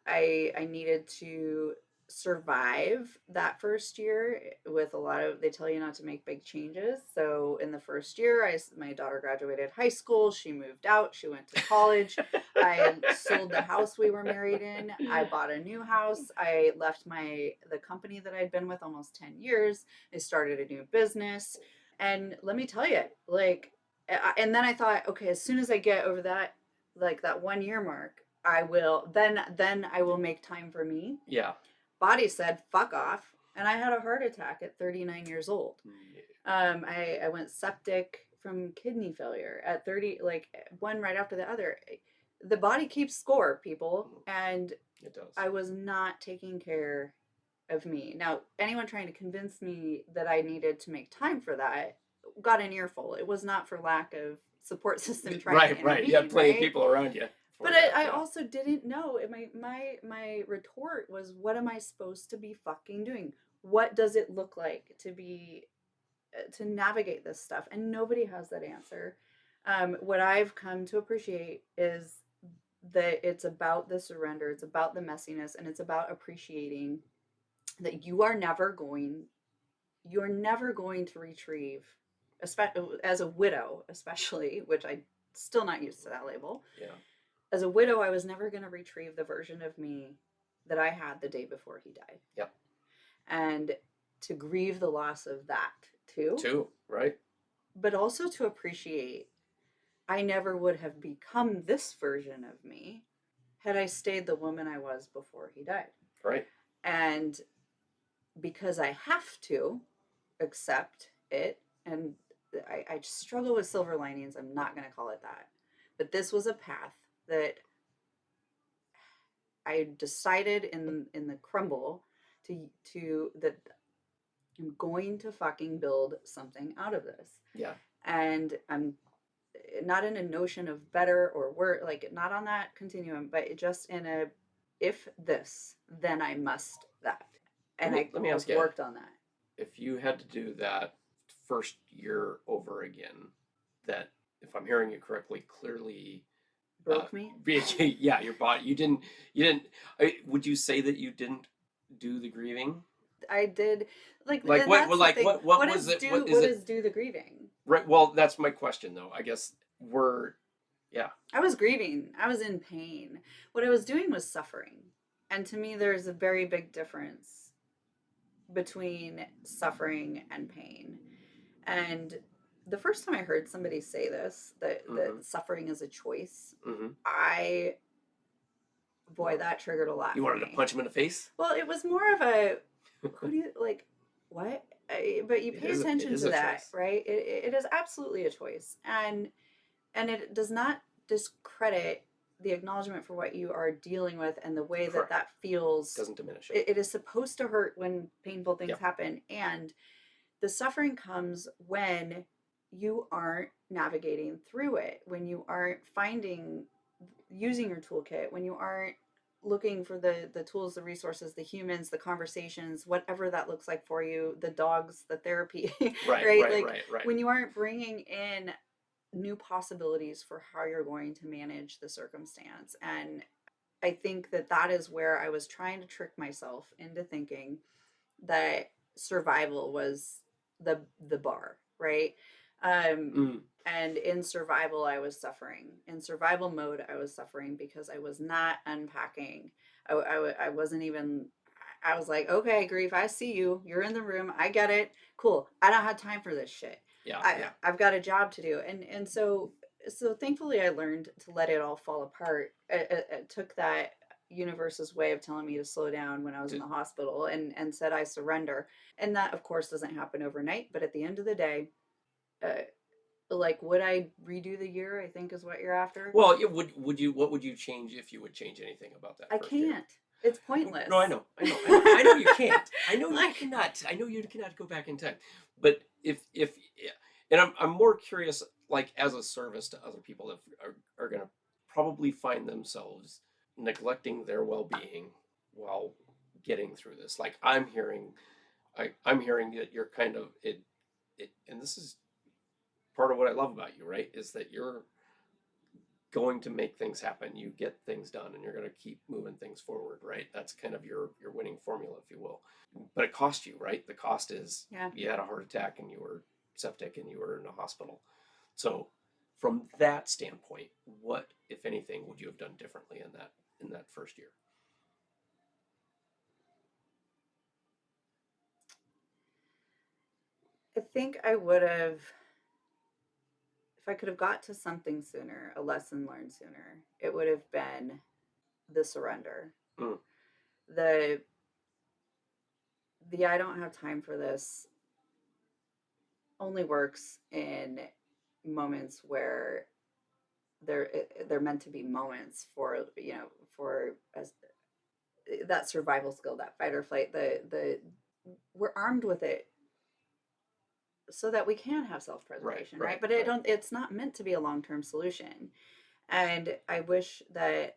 Speaker 2: I needed to survive that first year with a lot of, they tell you not to make big changes. So in the first year, my daughter graduated high school, she moved out, she went to college. I sold the house we were married in. I bought a new house. I left the company that I'd been with almost 10 years. I started a new business. And let me tell you, like, and then I thought, okay, as soon as I get over that, like that 1 year mark, I will then I will make time for me.
Speaker 1: Yeah.
Speaker 2: Body said fuck off, and I had a heart attack at 39 years old. I went septic from kidney failure at 30, like one right after the other. The body keeps score, people, and
Speaker 1: it does.
Speaker 2: I was not taking care of me. Now, anyone trying to convince me that I needed to make time for that got an earful. It was not for lack of support system trying to intervene.
Speaker 1: You have plenty of people around you.
Speaker 2: But I also didn't know. My retort was, what am I supposed to be fucking doing? What does it look like to navigate this stuff? And nobody has that answer. What I've come to appreciate is that it's about the surrender, it's about the messiness, and it's about appreciating that you're never going to retrieve, as a widow especially, which I still not used to that label.
Speaker 1: Yeah.
Speaker 2: As a widow, I was never going to retrieve the version of me that I had the day before he died.
Speaker 1: Yep.
Speaker 2: And to grieve the loss of that too.
Speaker 1: Right.
Speaker 2: But also to appreciate, I never would have become this version of me had I stayed the woman I was before he died.
Speaker 1: Right.
Speaker 2: And because I have to accept it, and I struggle with silver linings, I'm not going to call it that. But this was a path that I decided in the crumble to that I'm going to fucking build something out of this.
Speaker 1: Yeah.
Speaker 2: And I'm not in a notion of better or worse, like not on that continuum, but just in a, if this, then I must that. And let me ask you, worked on that.
Speaker 1: If you had to do that first year over again, that, if I'm hearing you correctly, clearly
Speaker 2: broke me.
Speaker 1: Yeah, your body. You didn't. Would you say that you didn't do the grieving?
Speaker 2: I did. Like
Speaker 1: what? What was it?
Speaker 2: What is do the grieving?
Speaker 1: Right. Well, that's my question, though. I guess
Speaker 2: I was grieving. I was in pain. What I was doing was suffering, and to me, there's a very big difference between suffering and pain. And the first time I heard somebody say this, that suffering is a choice, I boy, that triggered a lot
Speaker 1: You
Speaker 2: for
Speaker 1: wanted to
Speaker 2: me.
Speaker 1: punch him in the face?
Speaker 2: Well, it was more of a, who do you, like, what? But you
Speaker 1: It
Speaker 2: pay
Speaker 1: is. It
Speaker 2: attention
Speaker 1: is
Speaker 2: to
Speaker 1: a
Speaker 2: that,
Speaker 1: choice.
Speaker 2: right? It is absolutely a choice. And it does not discredit the acknowledgement for what you are dealing with and the way that
Speaker 1: Correct.
Speaker 2: that feels.
Speaker 1: Doesn't diminish it.
Speaker 2: It is supposed to hurt when painful things
Speaker 1: Yep.
Speaker 2: happen, and the suffering comes when you aren't navigating through it, when you aren't finding, using your toolkit, when you aren't looking for the tools, the resources, the humans, the conversations, whatever that looks like for you, the dogs, the therapy,
Speaker 1: Right.
Speaker 2: right?
Speaker 1: Right.
Speaker 2: Like
Speaker 1: Right. Right.
Speaker 2: when you aren't bringing in new possibilities for how you're going to manage the circumstance. And I think that that is where I was trying to trick myself into thinking that survival was the bar, right? Um,
Speaker 1: Mm.
Speaker 2: and in survival, I was suffering. In survival mode, I was suffering because I was not unpacking. I wasn't even. I was like, okay, grief, I see you. You're in the room. I get it. Cool. I don't have time for this shit.
Speaker 1: Yeah.
Speaker 2: I
Speaker 1: Yeah.
Speaker 2: I've got a job to do, and so thankfully I learned to let it all fall apart. It took that universe's way of telling me to slow down when I was in
Speaker 1: Did,
Speaker 2: the hospital and said I surrender. And that of course doesn't happen overnight, but at the end of the day, uh, like would I redo the year, I think is what you're after.
Speaker 1: well, yeah, would you? What would you change if you would change anything about that
Speaker 2: I
Speaker 1: first year?
Speaker 2: can't. It's
Speaker 1: No, I
Speaker 2: pointless.
Speaker 1: know, I know, I know, I know you can't. I know you
Speaker 2: Like
Speaker 1: cannot. I know you cannot go back in time. But if, yeah, and I'm more curious, like as a service to other people that are going to probably find themselves neglecting their well-being while getting through this. Like I'm hearing that you're kind of it, and this is part of what I love about you, right? Is that you're going to make things happen. You get things done, and you're going to keep moving things forward, right? That's kind of your winning formula, if you will. But it cost you, right? The cost is
Speaker 2: yeah.
Speaker 1: you had a heart attack and you were septic and you were in a hospital. So, from that standpoint, what, if anything, would you have done differently in that first year?
Speaker 2: I think I would have, if I could have got to something sooner, a lesson learned sooner, it would have been the surrender.
Speaker 1: Mm,
Speaker 2: The I don't have time for this only works in moments where they're meant to be moments for, for as that survival skill, that fight or flight, the we're armed with it so that we can have
Speaker 1: right,
Speaker 2: self-preservation, right?
Speaker 1: right,
Speaker 2: But
Speaker 1: right.
Speaker 2: it's not meant to be a long-term solution. And I wish that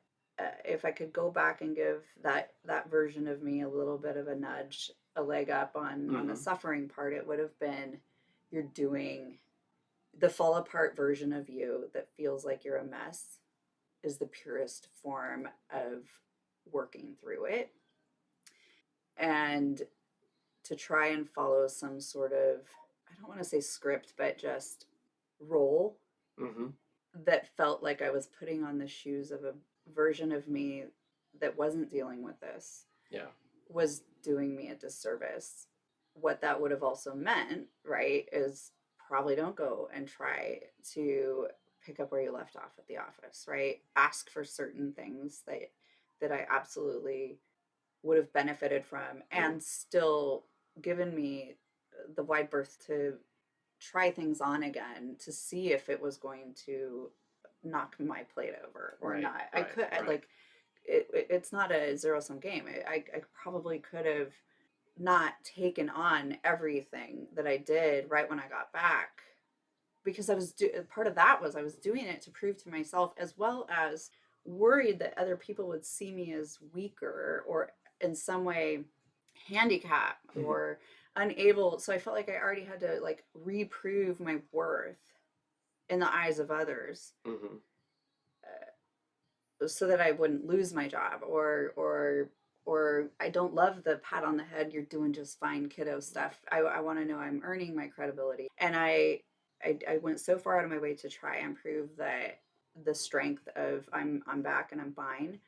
Speaker 2: if I could go back and give that version of me a little bit of a nudge, a leg up on the
Speaker 1: Mm-hmm.
Speaker 2: suffering part, it would have been, you're doing the fall apart version of you that feels like you're a mess is the purest form of working through it. And to try and follow some sort of, I don't want to say script, but just role
Speaker 1: Mm-hmm.
Speaker 2: that felt like I was putting on the shoes of a version of me that wasn't dealing with this,
Speaker 1: Yeah.
Speaker 2: was doing me a disservice. What that would have also meant, right, is probably don't go and try to pick up where you left off at the office, right? Ask for certain things that I absolutely would have benefited from
Speaker 1: Mm,
Speaker 2: and still given me the wide berth to try things on again to see if it was going to knock my plate over or
Speaker 1: right,
Speaker 2: not. I
Speaker 1: right,
Speaker 2: could
Speaker 1: right.
Speaker 2: like it's not a zero sum game. I probably could have not taken on everything that I did right when I got back because part of that was I was doing it to prove to myself as well as worried that other people would see me as weaker or in some way handicapped
Speaker 1: Mm-hmm.
Speaker 2: or unable. So I felt like I already had to like reprove my worth in the eyes of others,
Speaker 1: Mm-hmm.
Speaker 2: so that I wouldn't lose my job or I don't love the pat on the head, you're doing just fine, kiddo stuff. I want to know I'm earning my credibility. And I went so far out of my way to try and prove that the strength of I'm back and I'm fine.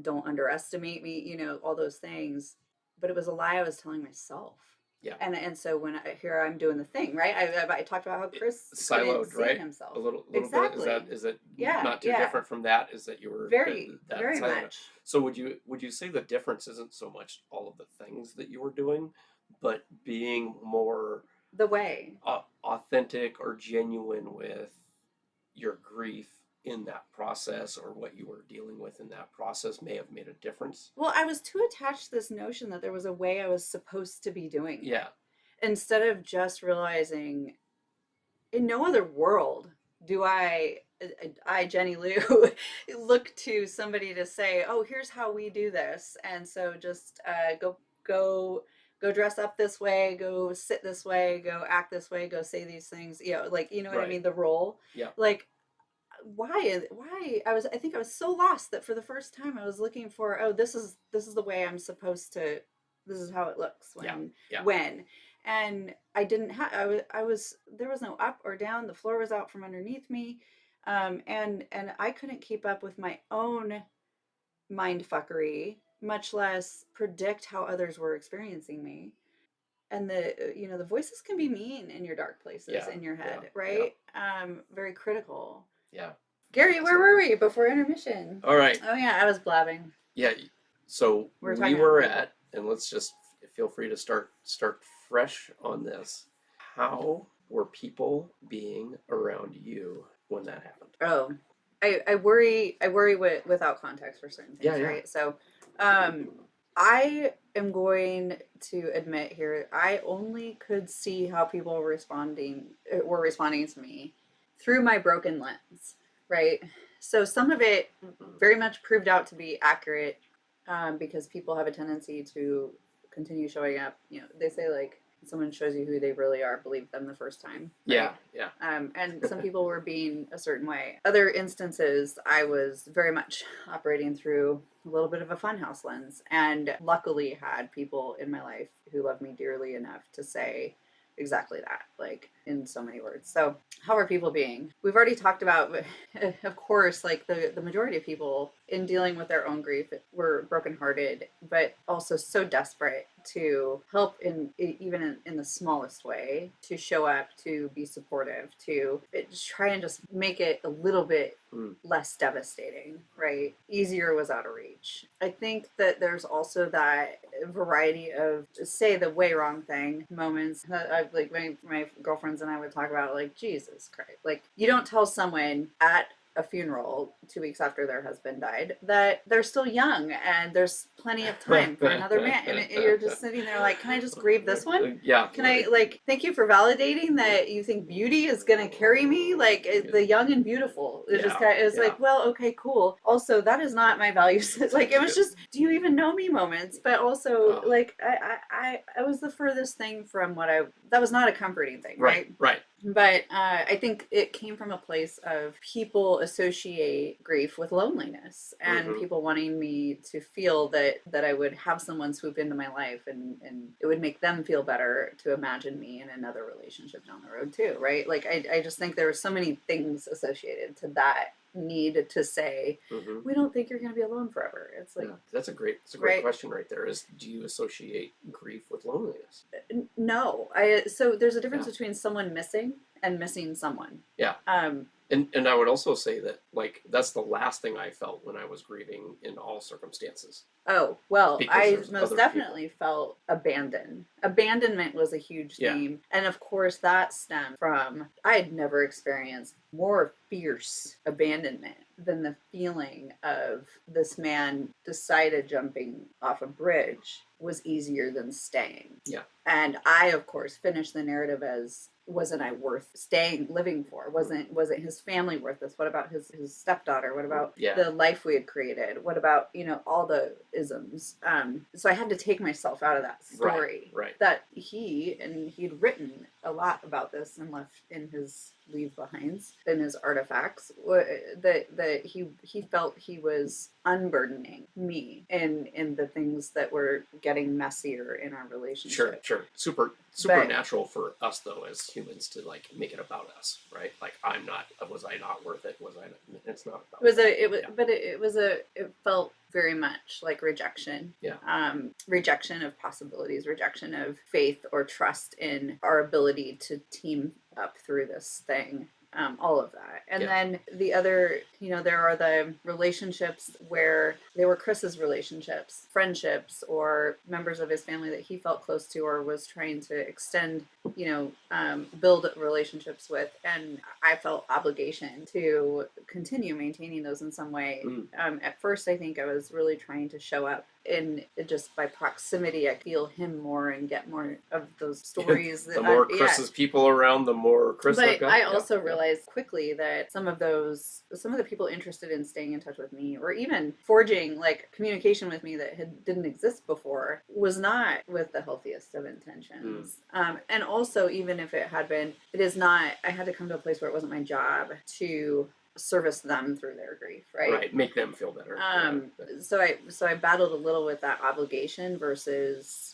Speaker 2: Don't underestimate me, all those things. But it was a lie I was telling myself.
Speaker 1: Yeah.
Speaker 2: And so when here I'm doing the thing, right? I talked about how Chris couldn't
Speaker 1: Siloed,
Speaker 2: see
Speaker 1: right?
Speaker 2: himself.
Speaker 1: A little bit.
Speaker 2: Exactly.
Speaker 1: Is that
Speaker 2: Yeah,
Speaker 1: not too
Speaker 2: yeah.
Speaker 1: different from that? Is that you were
Speaker 2: Very,
Speaker 1: that
Speaker 2: very
Speaker 1: silent?
Speaker 2: much.
Speaker 1: So would you say the difference isn't so much all of the things that you were doing, but being more
Speaker 2: The way.
Speaker 1: authentic or genuine with your grief in that process, or what you were dealing with in that process may have made a difference?
Speaker 2: Well, I was too attached to this notion that there was a way I was supposed to be doing it.
Speaker 1: Yeah.
Speaker 2: Instead of just realizing in no other world do I Jenny Lou look to somebody to say, oh, here's how we do this, and so just go go dress up this way, go sit this way, go act this way, go say these things, like, you know what I
Speaker 1: Right.
Speaker 2: mean, the role.
Speaker 1: Yeah.
Speaker 2: Like, why I think I was so lost that for the first time I was looking for, oh, this is the way I'm supposed to, this is how it looks
Speaker 1: Yeah. Yeah.
Speaker 2: when and I didn't have, I was there was no up or down, the floor was out from underneath me, and I couldn't keep up with my own mind fuckery, much less predict how others were experiencing me. And the voices can be mean in your dark places
Speaker 1: Yeah.
Speaker 2: in your
Speaker 1: Yeah.
Speaker 2: head,
Speaker 1: Yeah.
Speaker 2: right? Very critical.
Speaker 1: Yeah.
Speaker 2: Gary, where were we before intermission?
Speaker 1: All right.
Speaker 2: Oh yeah, I was blabbing.
Speaker 1: Yeah. So
Speaker 2: We were
Speaker 1: we
Speaker 2: talking about
Speaker 1: were
Speaker 2: grief.
Speaker 1: at, and let's just feel free to start fresh on this. How were people being around you when that happened?
Speaker 2: Oh, I worry without context for certain things,
Speaker 1: Yeah, yeah.
Speaker 2: right? So, I am going to admit here, I only could see how people were responding to me through my broken lens, right? So some of it very much proved out to be accurate, because people have a tendency to continue showing up. They say, like, someone shows you who they really are, believe them the first time. Right?
Speaker 1: Yeah, yeah.
Speaker 2: And some people were being a certain way. Other instances, I was very much operating through a little bit of a funhouse lens, and luckily had people in my life who love me dearly enough to say exactly that, like, in so many words. So how are people being? We've already talked about, of course, like the majority of people in dealing with their own grief were brokenhearted, but also so desperate to help even in the smallest way, to show up, to be supportive, to try and just make it a little bit less devastating, right? Easier was out of reach. I think that there's also that variety of, say, the way wrong thing moments that I've, like, my girlfriends and I would talk about, like, Jesus Christ, like, you don't tell someone at a funeral 2 weeks after their husband died that they're still young and there's plenty of time for another man, and you're just sitting there like, can I just grieve this one?
Speaker 1: Yeah.
Speaker 2: Can I, like, thank you for validating that you think beauty is gonna carry me, like, the young and beautiful. It's just kind of, it's like, well, okay, cool. Also, that is not my values. Like, it was just, do you even know me moments, but also, like, I was the furthest thing from that was not a comforting thing, right?
Speaker 1: Right.
Speaker 2: But I think it came from a place of people associate grief with loneliness, and people wanting me to feel that I would have someone swoop into my life, and it would make them feel better to imagine me in another relationship down the road too, right? Like, I just think there were so many things associated to that need to say, we don't think you're going to be alone forever. It's like,
Speaker 1: that's a great question right there. Is, do you associate grief with loneliness?
Speaker 2: No. So there's a difference between someone missing and missing someone.
Speaker 1: Yeah. And I would also say that, like, that's the last thing I felt when I was grieving in all circumstances.
Speaker 2: Oh, well,
Speaker 1: Because
Speaker 2: I most definitely felt abandoned. Abandonment was a huge theme. And of course, that stemmed from, I had never experienced more fierce abandonment than the feeling of this man decided jumping off a bridge was easier than staying.
Speaker 1: Yeah.
Speaker 2: And I, of course, finished the narrative as, wasn't I worth living for? Wasn't his family worth this? What about his stepdaughter? What about the life we had created? What about, all the isms? So I had to take myself out of that story.
Speaker 1: Right.
Speaker 2: That he'd written a lot about this and left in his leave behind in his artifacts, that he felt he was unburdening me in the things that were getting messier in our relationship.
Speaker 1: Sure. Supernatural for us though as humans to like make it about us, right? Like was I not worth it? Was I not, it's not about
Speaker 2: It was
Speaker 1: that.
Speaker 2: a it was but it felt very much like rejection.
Speaker 1: Yeah.
Speaker 2: Rejection of possibilities, rejection of faith or trust in our ability to team up through this thing. All of that. And then the other, there are the relationships where they were Chris's relationships, friendships, or members of his family that he felt close to or was trying to extend, build relationships with. And I felt obligation to continue maintaining those in some way. At first, I think I was really trying to show up in just by proximity. I feel him more and get more of those stories.
Speaker 1: The more Chris's people around, the more Chris.
Speaker 2: But I also realized quickly that some of the people interested in staying in touch with me, or even forging like communication with me that didn't exist before, was not with the healthiest of intentions. And also, even if it had been, it is not. I had to come to a place where it wasn't my job to service them through their grief, right?
Speaker 1: Make them feel better.
Speaker 2: So I battled a little with that obligation versus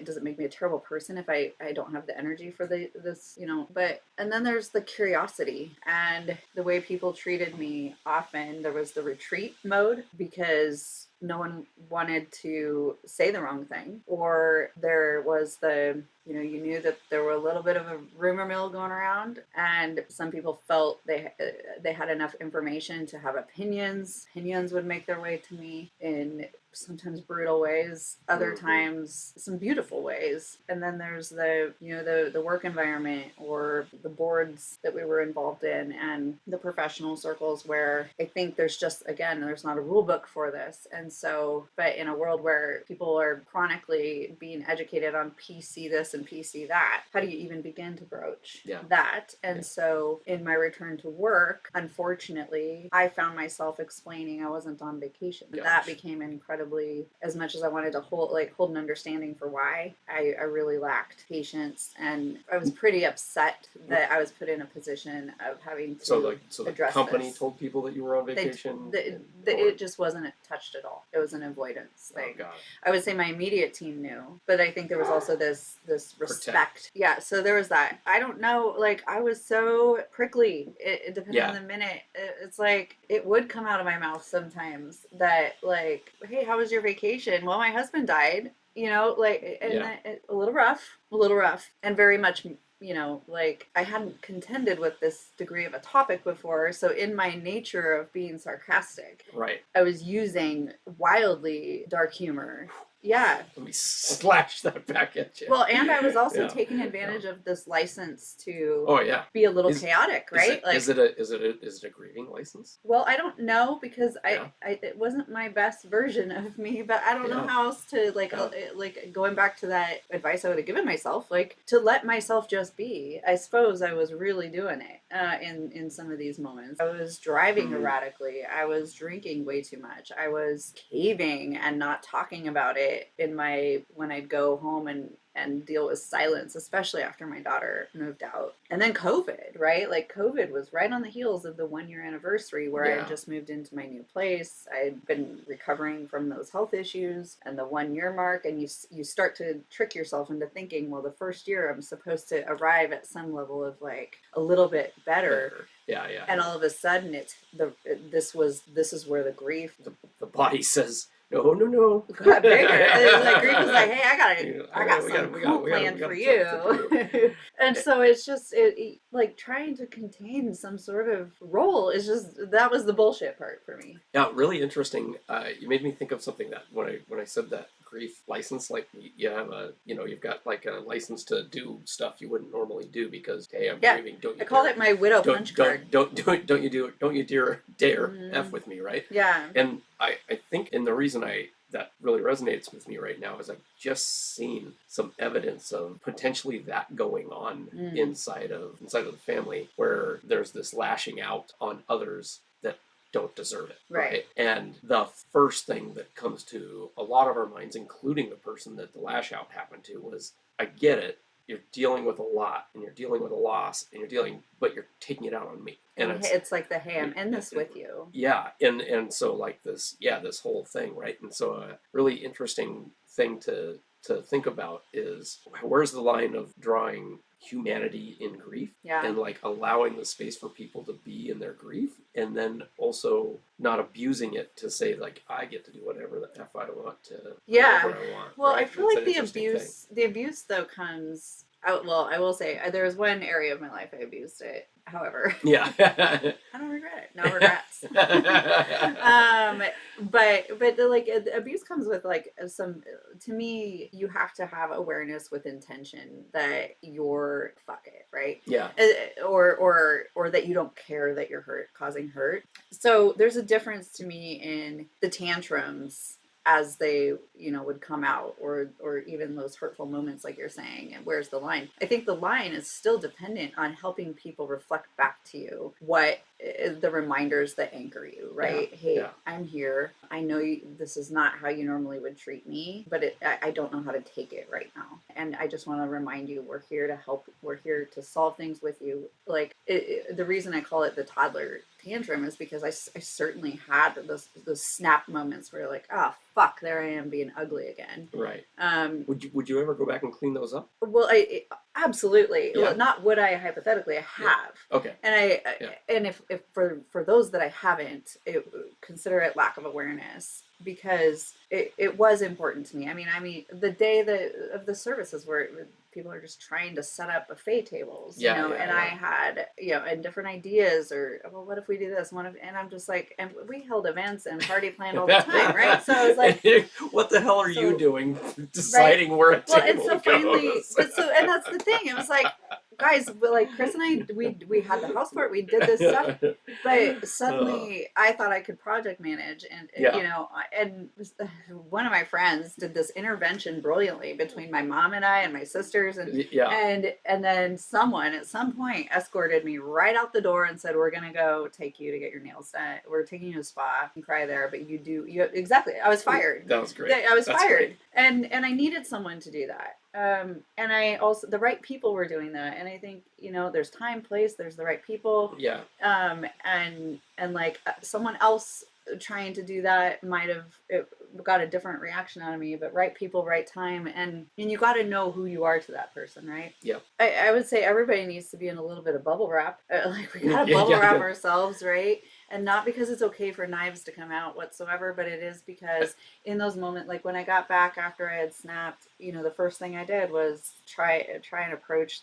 Speaker 2: does it make me a terrible person if I don't have the energy for this, but, and then there's the curiosity and the way people treated me. Often there was the retreat mode because no one wanted to say the wrong thing, or there was the, you knew that there were a little bit of a rumor mill going around, and some people felt they had enough information to have opinions. Opinions would make their way to me in sometimes brutal ways, other times some beautiful ways. And then there's the work environment or the boards that we were involved in and the professional circles where I think there's not a rule book for this. And so, but in a world where people are chronically being educated on PC this and PC that, how do you even begin to broach that? And so in my return to work, unfortunately, I found myself explaining I wasn't on vacation. That became incredibly, as much as I wanted to hold an understanding for why, I really lacked patience, and I was pretty upset that I was put in a position of having to address
Speaker 1: the company
Speaker 2: this.
Speaker 1: Told people that you were on vacation.
Speaker 2: It just wasn't touched at all. It was an avoidance thing.
Speaker 1: Oh, God.
Speaker 2: I would say my immediate team knew, but I think there was also this respect. Yeah, so there was that. I don't know, I was so prickly. It depending on the minute. It's like it would come out of my mouth sometimes that hey, how was your vacation? Well, my husband died. A little rough, and very much, I hadn't contended with this degree of a topic before. So in my nature of being sarcastic, I was using wildly dark humor. Yeah.
Speaker 1: Let me slash that back at you.
Speaker 2: Well, and I was also taking advantage of this license to be a little chaotic, right?
Speaker 1: Is it a grieving license?
Speaker 2: Well, I don't know, because it wasn't my best version of me, but I don't know how else to going back to that advice I would have given myself, to let myself just be. I suppose I was really doing it in some of these moments. I was driving erratically. I was drinking way too much. I was caving and not talking about it when I'd go home and deal with silence, especially after my daughter moved out. And then COVID, right? COVID was right on the heels of the 1-year anniversary where I had just moved into my new place. I had been recovering from those health issues, and the 1-year mark, and you start to trick yourself into thinking, well, the first year I'm supposed to arrive at some level of a little bit better.
Speaker 1: Yeah.
Speaker 2: And all of a sudden this is where the grief,
Speaker 1: the body says, no.
Speaker 2: Got bigger. Grief was like, hey, I got something cool planned for you. And so it's just trying to contain some sort of role is just, that was the bullshit part for me.
Speaker 1: Yeah, really interesting. You made me think of something that when I said that grief license, you have you've got a license to do stuff you wouldn't normally do because, hey, I'm grieving.
Speaker 2: I call it my widow punch card.
Speaker 1: Don't you dare F with me, right?
Speaker 2: Yeah.
Speaker 1: And I think, and the reason that really resonates with me right now is I've just seen some evidence of potentially that going on inside of the family, where there's this lashing out on others that don't deserve it. Right. And the first thing that comes to a lot of our minds, including the person that the lash out happened to, was, I get it. you're dealing with a lot, and you're dealing with a loss, and but you're taking it out on me, and
Speaker 2: it's like the, hey, I'm in this with you.
Speaker 1: Yeah, and so like this whole thing, right? And so a really interesting thing to think about is, where's the line of drawing humanity in grief, and like allowing the space for people to be in their grief, and then also not abusing it to say like, I get to do whatever the f I want to, whatever I want.
Speaker 2: Well,
Speaker 1: right?
Speaker 2: I feel like the abuse though comes out. Well, I will say there was one area of my life I abused it. However,
Speaker 1: yeah,
Speaker 2: I don't regret it. No regrets. But like abuse comes with like some. To me, you have to have awareness with intention that you're fuck it, right?
Speaker 1: Yeah.
Speaker 2: Or that you don't care that you're causing hurt. So there's a difference to me in the tantrums as they would come out, or even those hurtful moments like you're saying, and where's the line. I think the line is still dependent on helping people reflect back to you what the reminders that anchor you, right? Hey, I'm here. I know this is not how you normally would treat me, but I don't know how to take it right now, and I just want to remind you, we're here to help, we're here to solve things with you. Like the reason I call it the toddler tantrum is because I certainly had those snap moments where you're like, oh fuck, there I am being ugly again.
Speaker 1: Right. Would you ever go back and clean those up?
Speaker 2: Well, absolutely. Yeah. Well, not would I, hypothetically, I have.
Speaker 1: Yeah. Okay.
Speaker 2: And and if for those that I haven't, consider it lack of awareness, because it was important to me. I mean, the day of the services where people are just trying to set up buffet tables, I had, and different ideas, or, well, what if we do this? And I'm just like, and we held events and party planned all the time, right? So I was like,
Speaker 1: what the hell are you doing deciding where a table
Speaker 2: and so
Speaker 1: goes?
Speaker 2: Finally, and that's the thing. It was like, guys, like Chris and I, we had the house for it. We did this stuff, but suddenly I thought I could project manage, and and one of my friends did this intervention brilliantly between my mom and I and my sisters, and then someone at some point escorted me right out the door and said, we're gonna go take you to get your nails done. We're taking you to a spa and cry there, but you exactly. I was fired.
Speaker 1: That was great.
Speaker 2: I was
Speaker 1: That's
Speaker 2: fired,
Speaker 1: great.
Speaker 2: and I needed someone to do that. And I also, the right people were doing that, and I think there's time, place, there's the right people.
Speaker 1: Yeah.
Speaker 2: And like someone else trying to do that might have got a different reaction out of me, but right people, right time, and you got to know who you are to that person, right?
Speaker 1: Yeah.
Speaker 2: I would say everybody needs to be in a little bit of bubble wrap. Like we gotta bubble wrap ourselves, right? And not because it's okay for knives to come out whatsoever, but it is because in those moments, like when I got back after I had snapped, the first thing I did was try and approach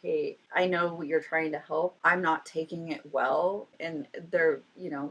Speaker 2: hey, I know you're trying to help. I'm not taking it well. And there,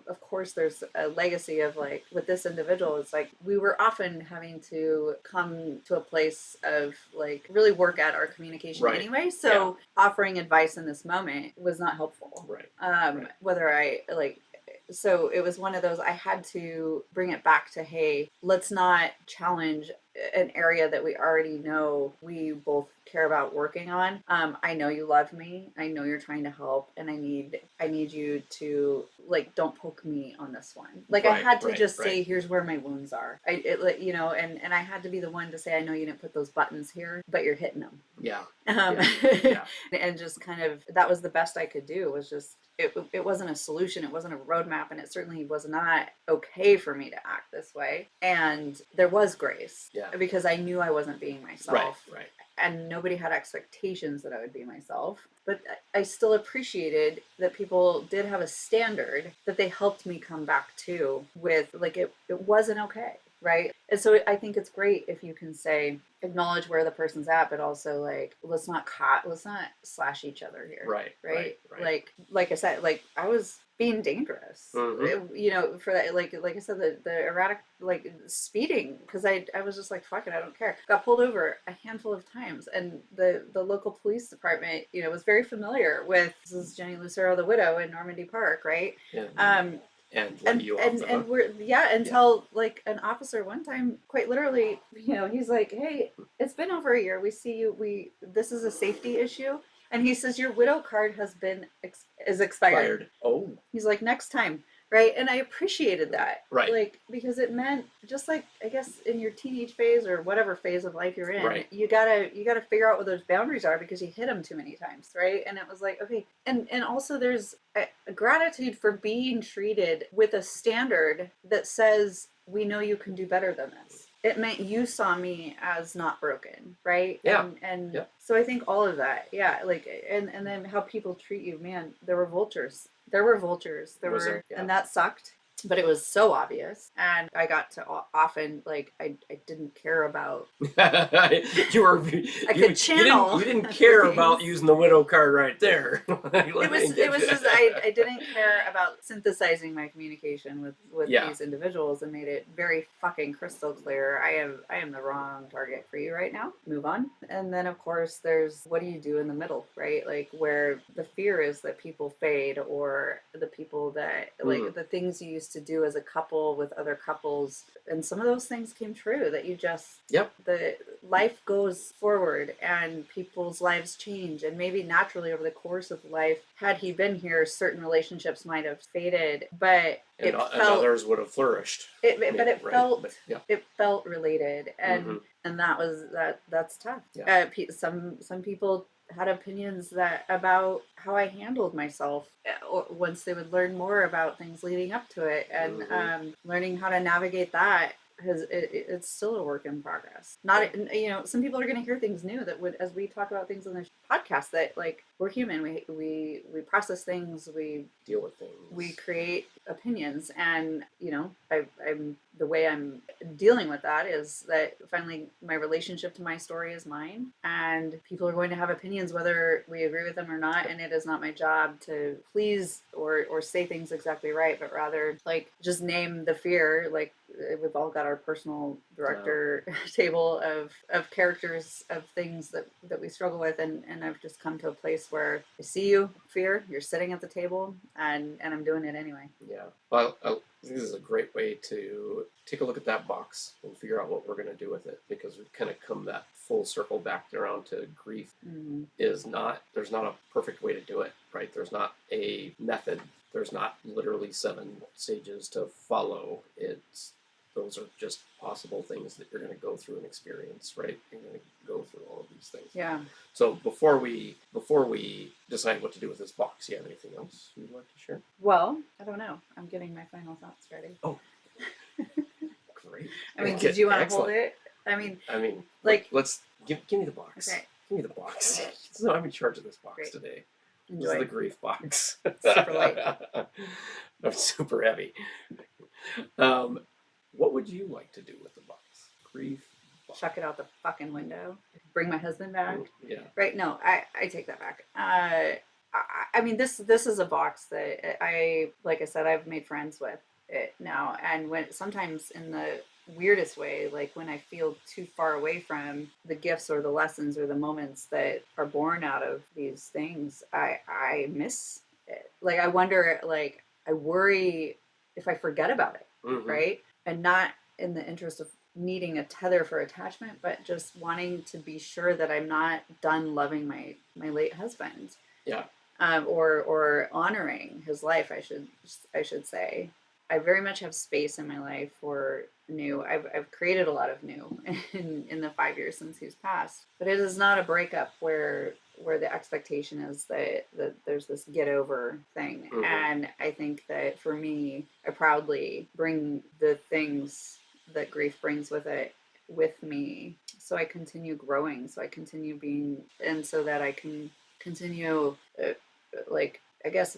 Speaker 2: of course there's a legacy of like, with this individual, it's like we were often having to come to a place of like really work at our communication anyway. So offering advice in this moment was not helpful.
Speaker 1: Right.
Speaker 2: Whether I like, so it was one of those, I had to bring it back to, hey, let's not challenge an area that we already know we both care about working on. I know you love me. I know you're trying to help, and I need you to, like, don't poke me on this one. Like, I had to just say, here's where my wounds are. And I had to be the one to say, I know you didn't put those buttons here, but you're hitting them.
Speaker 1: Yeah.
Speaker 2: And just kind of, that was the best I could do, was just, it wasn't a solution, it wasn't a roadmap, and it certainly was not okay for me to act this way. And there was grace, because I knew I wasn't being myself.
Speaker 1: Right.
Speaker 2: And nobody had expectations that I would be myself. But I still appreciated that people did have a standard that they helped me come back to, with like, it wasn't okay. Right. And so I think it's great if you can say, acknowledge where the person's at, but also like, let's not slash each other here. Right. Like I said, like I was being dangerous, for that, like I said, the erratic, like speeding, because I was just like, fuck it, I don't care. Got pulled over a handful of times, and the local police department, was very familiar with, this is Jenny Lucero, the widow in Normandy Park, right? And we're until like an officer one time, quite literally, he's like, hey, it's been over a year, we see you, this is a safety issue, and he says, your widow card is expired.
Speaker 1: Oh.
Speaker 2: He's like, next time Right. And I appreciated that.
Speaker 1: Right.
Speaker 2: Like, because it meant just like, I guess in your teenage phase or whatever phase of life you're in,
Speaker 1: Right.
Speaker 2: you gotta figure out what those boundaries are because you hit them too many times. Right. And it was like, okay. And also there's a gratitude for being treated with a standard that says, we know you can do better than this. It meant you saw me as not broken, right?
Speaker 1: Yeah.
Speaker 2: And
Speaker 1: Yeah.
Speaker 2: so I think all of that, yeah, like and then how people treat you, man, there were vultures. There were vultures. There
Speaker 1: Was
Speaker 2: were
Speaker 1: there? Yeah.
Speaker 2: and that sucked. But it was so obvious, and I got to often like I didn't care about.
Speaker 1: You were
Speaker 2: I could channel.
Speaker 1: You didn't care about
Speaker 2: things.
Speaker 1: using the widow card right there.
Speaker 2: It was just I didn't care about synthesizing my communication with
Speaker 1: Yeah.
Speaker 2: these individuals and made it very fucking crystal clear. I am the wrong target for you right now. Move on. And then of course there's what do you do in the middle, right? Like where the fear is that people fade or the people that like the things you used to do as a couple with other couples, and some of those things came true that you just
Speaker 1: Yep.
Speaker 2: the life goes forward and people's lives change, and maybe naturally over the course of life, had he been here, certain relationships might have faded, but
Speaker 1: and others would have flourished.
Speaker 2: but it
Speaker 1: right?
Speaker 2: felt
Speaker 1: But, yeah.
Speaker 2: it felt related, and that was that's tough.
Speaker 1: Yeah.
Speaker 2: Some people had opinions that about how I handled myself once they would learn more about things leading up to it, and learning how to navigate that it's still a work in progress. Not some people are going to hear things new that would, as we talk about things on this podcast, that like we're human, we process things, we
Speaker 1: deal with things,
Speaker 2: we create opinions, and I'm the way I'm dealing with that is that finally my relationship to my story is mine, and people are going to have opinions whether we agree with them or not, and it is not my job to please or say things exactly right, but rather like just name the fear. Like we've all got our personal director table of characters of things that we struggle with, and I've just come to a place where I see you, fear, you're sitting at the table, and I'm doing it anyway.
Speaker 1: Yeah. Well, I think this is a great way to take a look at that box and figure out what we're going to do with it, because we've kind of come that full circle back around to grief. There's not a perfect way to do it, right? There's not a method. There's not literally 7 stages to follow. Those are just possible things that you're going to go through and experience, right? You're going to go through all of these things.
Speaker 2: Yeah.
Speaker 1: So before we decide what to do with this box, you have anything else you'd like to share?
Speaker 2: Well, I don't know. I'm getting my final thoughts ready.
Speaker 1: Oh, great.
Speaker 2: I mean, did you want to hold it? I mean, like,
Speaker 1: let's give me the box.
Speaker 2: Okay.
Speaker 1: Give me the box.
Speaker 2: Okay.
Speaker 1: So I'm in charge of this box
Speaker 2: Great.
Speaker 1: today.
Speaker 2: Enjoy.
Speaker 1: This is the grief box.
Speaker 2: Super light.
Speaker 1: I'm super heavy. What would you like to do with the box? Grief box.
Speaker 2: Chuck it out the fucking window. Bring my husband back.
Speaker 1: Yeah.
Speaker 2: Right? No, I take that back. I mean, this is a box that like I said, I've made friends with it now, and when sometimes in the weirdest way, like when I feel too far away from the gifts or the lessons or the moments that are born out of these things, I miss it. Like I wonder, like I worry if I forget about it, right? And not in the interest of needing a tether for attachment, but just wanting to be sure that I'm not done loving my late husband.
Speaker 1: Yeah.
Speaker 2: Or honoring his life, I should say. I very much have space in my life for new. I've created a lot of new in the 5 years since he's passed, but it is not a breakup where the expectation is that there's this get over thing. And I think that for me, I proudly bring the things that grief brings with it with me, so I continue growing, so I continue being, and so that I can continue like I guess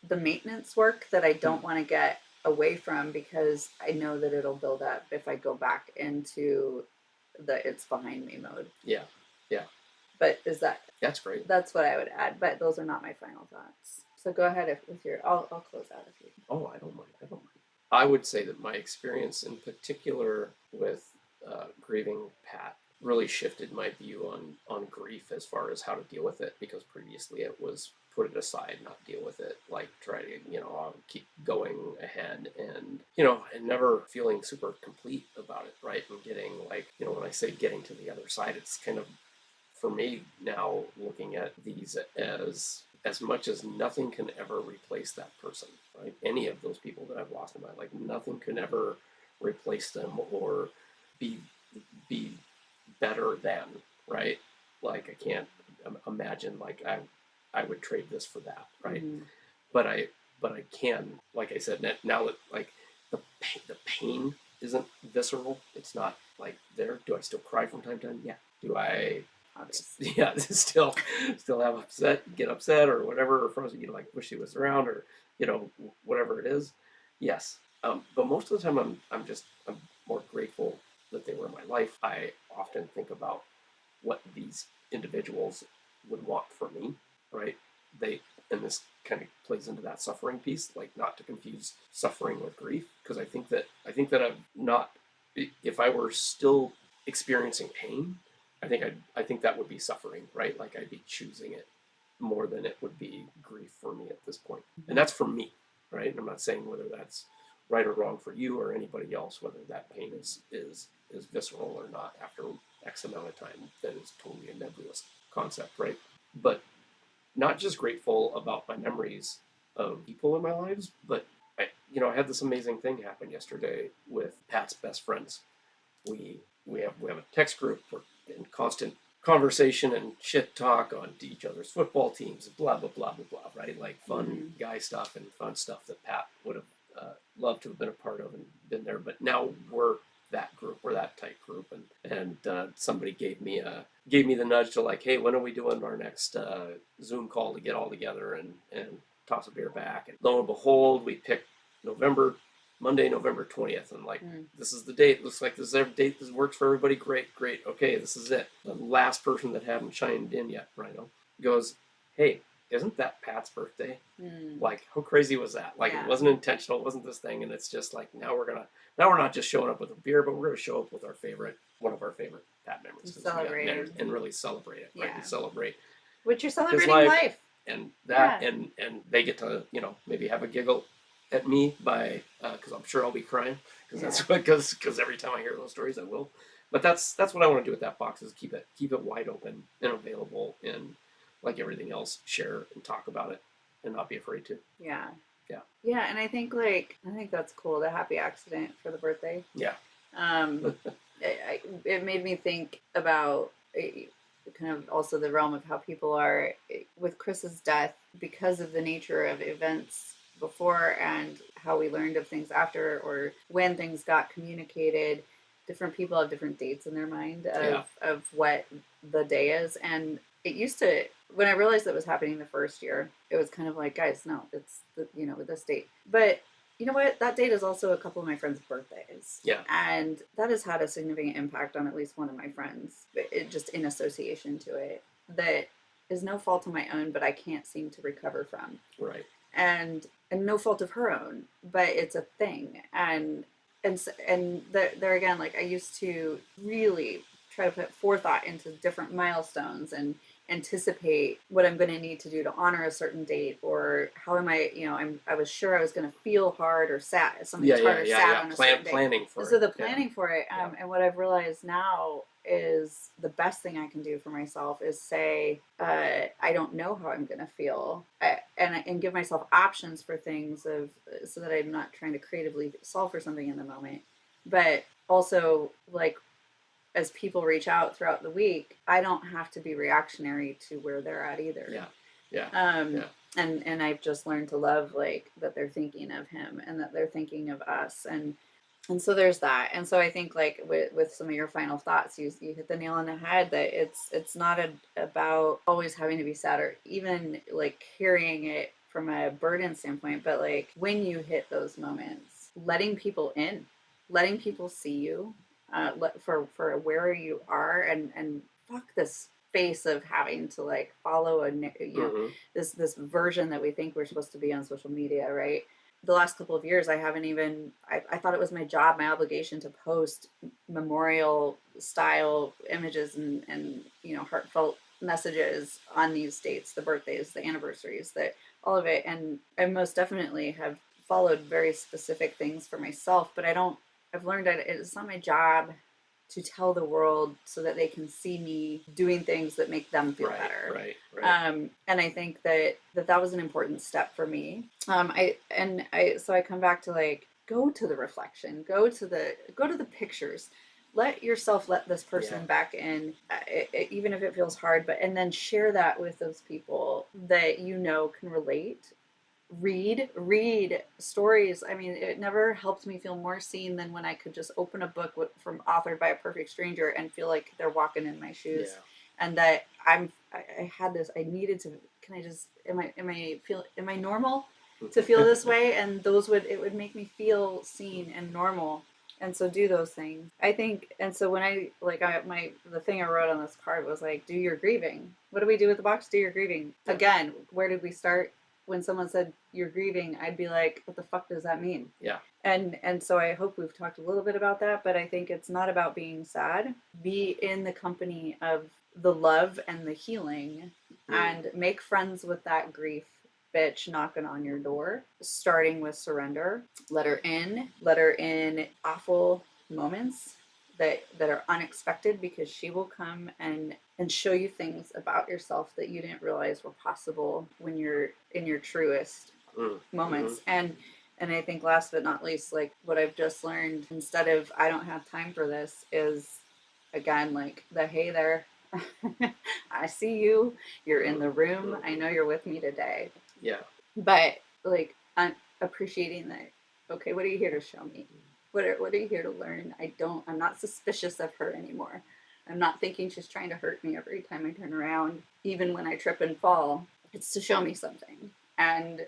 Speaker 2: the maintenance work that I don't want to get away from, because I know that it'll build up if I go back into the it's behind me mode.
Speaker 1: Yeah.
Speaker 2: But
Speaker 1: that's great.
Speaker 2: That's what I would add, but those are not my final thoughts. So go ahead with your I'll close out if you.
Speaker 1: Oh, I don't mind. I would say that my experience in particular with grieving Pat really shifted my view on grief as far as how to deal with it, because previously it was put it aside, not deal with it, like try to keep going ahead, and and never feeling super complete about it, right? And getting when I say getting to the other side, it's kind of for me now looking at these as as much as nothing can ever replace that person, right? Any of those people that I've lost in my life, nothing can ever replace them or be be better than, right? Like I can't imagine like I would trade this for that, right?
Speaker 2: Mm-hmm.
Speaker 1: But I can, like I said, now that like the pain isn't visceral, it's not like there. Do I still cry from time to time? Yeah. Do I
Speaker 2: Obviously.
Speaker 1: yeah, still have get upset or whatever, or frozen, like wish he was around, or whatever it is. Yes, but most of the time I'm more grateful that they were in my life. I often think about what these individuals would want for me, right? They and this kind of plays into that suffering piece, like not to confuse suffering with grief, because I think that I'm not. If I were still experiencing pain, I think that would be suffering, right? Like I'd be choosing it more than it would be grief for me at this point, and that's for me, right? And I'm not saying whether that's right or wrong for you or anybody else, whether that pain is visceral or not after X amount of time. That is totally a nebulous concept, right? But not just grateful about my memories of people in my lives, but I had this amazing thing happen yesterday with Pat's best friends. We have a text group. We're in constant conversation and shit talk on each other's football teams, blah blah blah blah blah. Right, like fun guy stuff and fun stuff that Pat would have loved to have been a part of and been there. But now we're that group. We're that tight group, and somebody gave me the nudge to like, hey, when are we doing our next Zoom call to get all together and toss a beer back? And lo and behold, we picked November Monday, November 20th. And like, this is the date. Looks like this is every date. This works for everybody. Great, great. Okay, this is it. The last person that hadn't chimed in yet, Rhino, goes, hey, isn't that Pat's birthday? Like, how crazy was that? Like, it wasn't intentional. It wasn't this thing. And it's just like, now we're not just showing up with a beer, but we're going to show up with one of our favorite Pat memories.
Speaker 2: Celebrate
Speaker 1: and really celebrate it, right? And celebrate
Speaker 2: which you're
Speaker 1: his
Speaker 2: celebrating
Speaker 1: life. And that, and they get to, maybe have a giggle at me by because I'm sure I'll be crying because every time I hear those stories I will. But that's what I want to do with that box is keep it wide open and available, and like everything else, share and talk about it and not be afraid to.
Speaker 2: Yeah.
Speaker 1: Yeah.
Speaker 2: Yeah, and I think that's cool. The happy accident for the birthday.
Speaker 1: Yeah.
Speaker 2: It made me think about kind of also the realm of how people are with Chris's death because of the nature of events before and how we learned of things after or when things got communicated. Different people have different dates in their mind of what the day is. And it used to, when I realized that was happening the first year, it was kind of like, guys, no, it's this date. But you know what? That date is also a couple of my friends' birthdays.
Speaker 1: Yeah.
Speaker 2: And that has had a significant impact on at least one of my friends, just in association to it, that is no fault of my own, but I can't seem to recover from.
Speaker 1: Right.
Speaker 2: And no fault of her own, but it's a thing. And there again, like I used to really try to put forethought into different milestones and anticipate what I'm going to need to do to honor a certain date, or how am I, I was sure I was going to feel hard or sad, something's hard or sad on a certain day.
Speaker 1: Planning for
Speaker 2: so
Speaker 1: it.
Speaker 2: the planning for it, and what I've realized now is the best thing I can do for myself is say, I don't know how I'm going to feel, and give myself options for things so that I'm not trying to creatively solve for something in the moment, but also like as people reach out throughout the week, I don't have to be reactionary to where they're at either. And I've just learned to love like that they're thinking of him and that they're thinking of us, and so there's that. And so I think like with some of your final thoughts, you hit the nail on the head that it's not about always having to be sad or even like carrying it from a burden standpoint, but like when you hit those moments, letting people in, letting people see you, for where you are, and fuck this face of having to like follow this version that we think we're supposed to be on social media, right? The last couple of years I haven't even I thought it was my job, my obligation to post memorial style images and heartfelt messages on these dates, the birthdays, the anniversaries, that all of it. And I most definitely have followed very specific things for myself, but I've learned that it's not my job to tell the world so that they can see me doing things that make them feel better.
Speaker 1: Right.
Speaker 2: And I think that was an important step for me. So I come back to like, go to the reflection, go to the pictures, let yourself let this person back in, even if it feels hard, and then share that with those people that you know can relate. Read stories. I mean, it never helped me feel more seen than when I could just open a book from authored by a perfect stranger and feel like they're walking in my shoes, and that I had this. I needed to. Can I just? Am I normal to feel this way? And it would make me feel seen and normal. And so do those things. I think. And so when the thing I wrote on this card was like, do your grieving. What do we do with the box? Do your grieving. Again, where did we start? When someone said you're grieving, I'd be like, what the fuck does that mean?
Speaker 1: Yeah.
Speaker 2: And so I hope we've talked a little bit about that, but I think it's not about being sad. Be in the company of the love and the healing, and make friends with that grief bitch knocking on your door, starting with surrender. Let her in awful moments that are unexpected, because she will come and show you things about yourself that you didn't realize were possible when you're in your truest moments. And I think last but not least, like what I've just learned, instead of I don't have time for this, is again like the hey there. I see you. You're in the room. I know you're with me today.
Speaker 1: Yeah.
Speaker 2: But like appreciating that. Okay, what are you here to show me? What are you here to learn? I'm not suspicious of her anymore. I'm not thinking she's trying to hurt me every time I turn around, even when I trip and fall. It's to show me something. And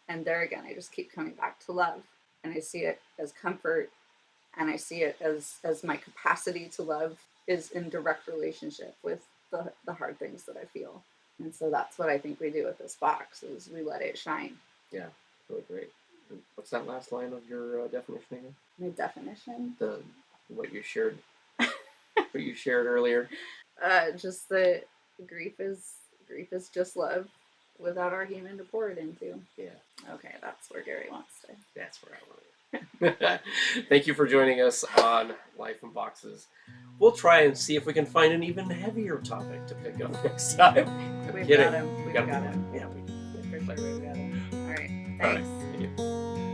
Speaker 2: there again, I just keep coming back to love. And I see it as comfort, and I see it as my capacity to love is in direct relationship with the hard things that I feel. And so that's what I think we do with this box, is we let it shine.
Speaker 1: Yeah, really great. What's that last line of your definition again?
Speaker 2: My definition?
Speaker 1: What you shared earlier?
Speaker 2: Just that grief is just love without our human to pour it into.
Speaker 1: Yeah.
Speaker 2: Okay, that's where Gary wants to.
Speaker 1: That's where I want it. Thank you for joining us on Life in Boxes. We'll try and see if we can find an even heavier topic to pick up next time.
Speaker 2: We've got him.
Speaker 1: Yeah, we
Speaker 2: For sure we've got him. All right. Thanks.
Speaker 1: All right. Thank you.